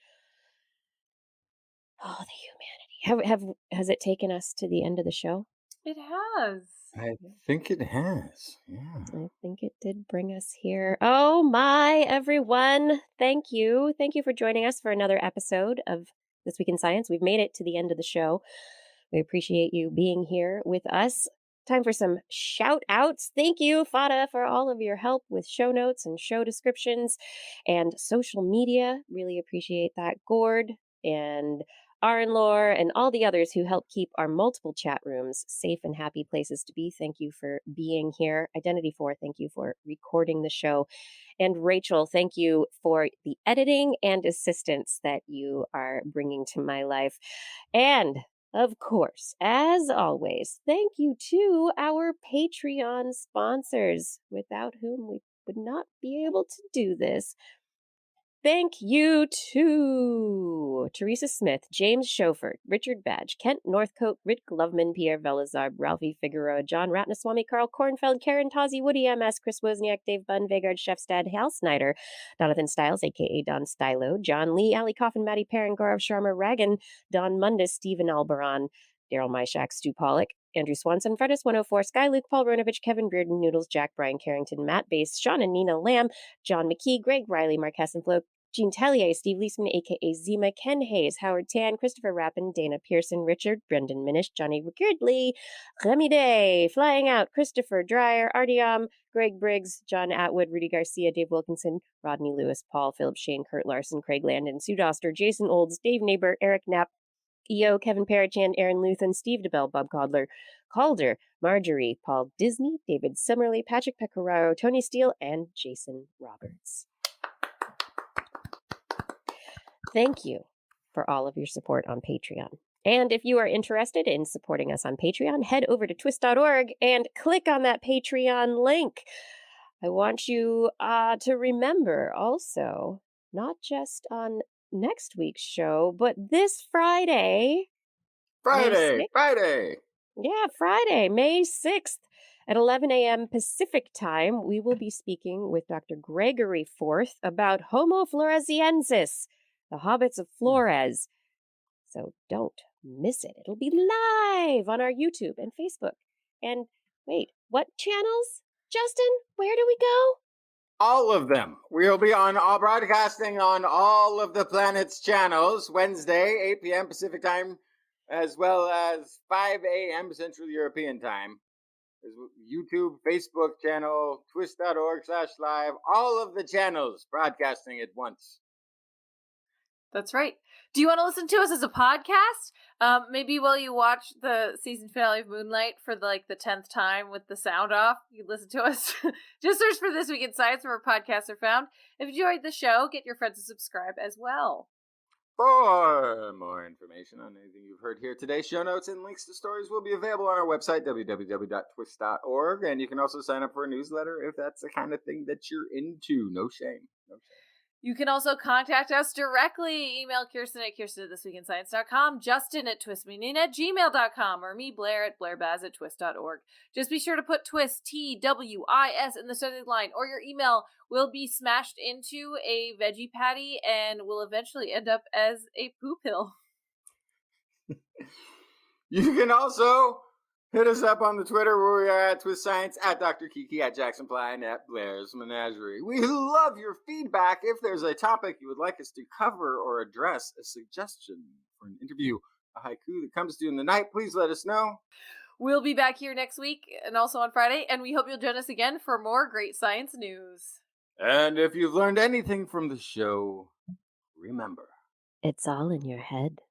Oh, the humanity. Has it taken us to the end of the show? It has. I think it has. Yeah. I think it did bring us here. Oh my, everyone. Thank you. Thank you for joining us for another episode of This Week in Science. We've made it to the end of the show. We appreciate you being here with us. Time for some shout outs. Thank you, Fada, for all of your help with show notes and show descriptions and social media. Really appreciate that. Gord and Arinlore and all the others who help keep our multiple chat rooms safe and happy places to be. Thank you for being here. Identity4, thank you for recording the show. And Rachel, thank you for the editing and assistance that you are bringing to my life. And of course, as always, thank you to our Patreon sponsors, without whom we would not be able to do this. Thank you to Teresa Smith, James Schofield, Richard Badge, Kent Northcote, Rick Gloveman, Pierre Velazar, Ralphie Figueroa, John Ratnaswamy, Carl Kornfeld, Karen Tozzi, Woody MS, Chris Wozniak, Dave Bunn, Vegard Shefstad, Hal Snyder, Jonathan Stiles, a.k.a. Don Stylo, John Lee, Ali Coffin, Maddie Perrin, Gaurav Sharma, Ragan, Don Mundus, Stephen Albaran, Daryl Myshak, Stu Pollock, Andrew Swanson, Fredis 104, Sky Luke, Paul Ronovich, Kevin Bearden, Noodles, Jack, Brian Carrington, Matt Bass, Sean and Nina Lamb, John McKee, Greg Riley, Mark Hessenflow, Jean Tellier, Steve Leisman, a.k.a. Zima, Ken Hayes, Howard Tan, Christopher Rappin, Dana Pearson, Richard, Brendan Minish, Johnny Rickardley, Remy Day, Flying Out, Christopher Dreyer, Artyom, Greg Briggs, John Atwood, Rudy Garcia, Dave Wilkinson, Rodney Lewis, Paul Phillips, Shane, Kurt Larson, Craig Landon, Sue Doster, Jason Olds, Dave Neighbor, Eric Knapp, EO, Kevin Parachan, Aaron Luthen, Steve DeBell, Bob Calder, Marjorie, Paul Disney, David Summerly, Patrick Pecoraro, Tony Steele, and Jason Roberts. Thank you for all of your support on Patreon. And if you are interested in supporting us on Patreon, head over to twist.org and click on that Patreon link. I want you to remember also, not just on next week's show, but this Friday. Friday. Yeah, Friday, May 6th at 11 a.m. Pacific time, we will be speaking with Dr. Gregory Forth about Homo floresiensis, the hobbits of Flores. So don't miss it. It'll be live on our YouTube and Facebook. And wait, what channels? Justin, where do we go? All of them. We'll be broadcasting on all of the planet's channels Wednesday, 8 p.m. Pacific time, as well as 5 a.m. Central European time. There's YouTube, Facebook channel, twist.org/live, all of the channels broadcasting at once. That's right. Do you want to listen to us as a podcast? Maybe while you watch the season finale of Moonlight for the 10th time with the sound off, you listen to us. Just search for This Week in Science where podcasts are found. If you enjoyed the show, get your friends to subscribe as well. For more information on anything you've heard here today, show notes and links to stories will be available on our website, www.twist.org. And you can also sign up for a newsletter if that's the kind of thing that you're into. No shame. You can also contact us directly. Email Kirsten at kirsten@thisweekinscience.com, Justin at twistmeaning@gmail.com, or me, Blair, at blairbaz@twist.org. Just be sure to put twist, TWIS, in the subject line, or your email will be smashed into a veggie patty and will eventually end up as a poo pill. You can also hit us up on the Twitter where we are at Twist Science, at Dr. Kiki, at Jackson Fly, and at Blair's Menagerie. We love your feedback. If there's a topic you would like us to cover or address, a suggestion for an interview, a haiku that comes to you in the night, please let us know. We'll be back here next week and also on Friday, and we hope you'll join us again for more great science news. And if you've learned anything from the show, remember, it's all in your head.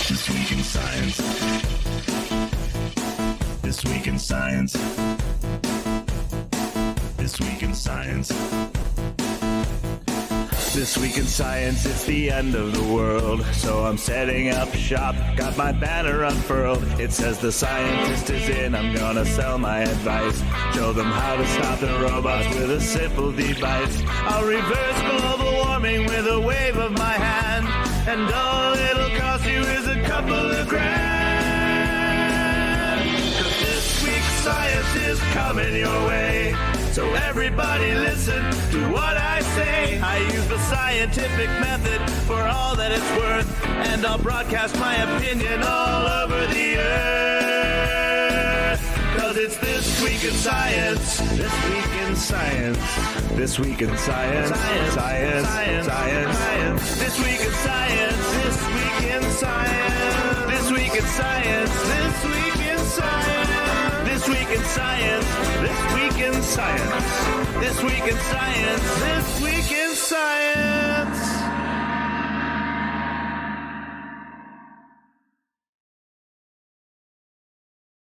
This Week in Science. This Week in Science. This Week in Science. This Week in Science, it's the end of the world. So I'm setting up shop, got my banner unfurled. It says the scientist is in, I'm gonna sell my advice. Show them how to stop the robots with a simple device. I'll reverse global warming with a wave of my hand. And all it'll cost you is a couple of grand. 'Cause this week's science is coming your way. So everybody listen to what I say. I use the scientific method for all that it's worth. And I'll broadcast my opinion all over the earth. 'Cause it's This Week in Science. This Week in Science. This Week in Science. Science. Science. Science. Science. This Week in Science. This Week in Science. This Week in Science. This Week in Science. This Week in Science. This Week in Science. This Week in Science. This Week in Science.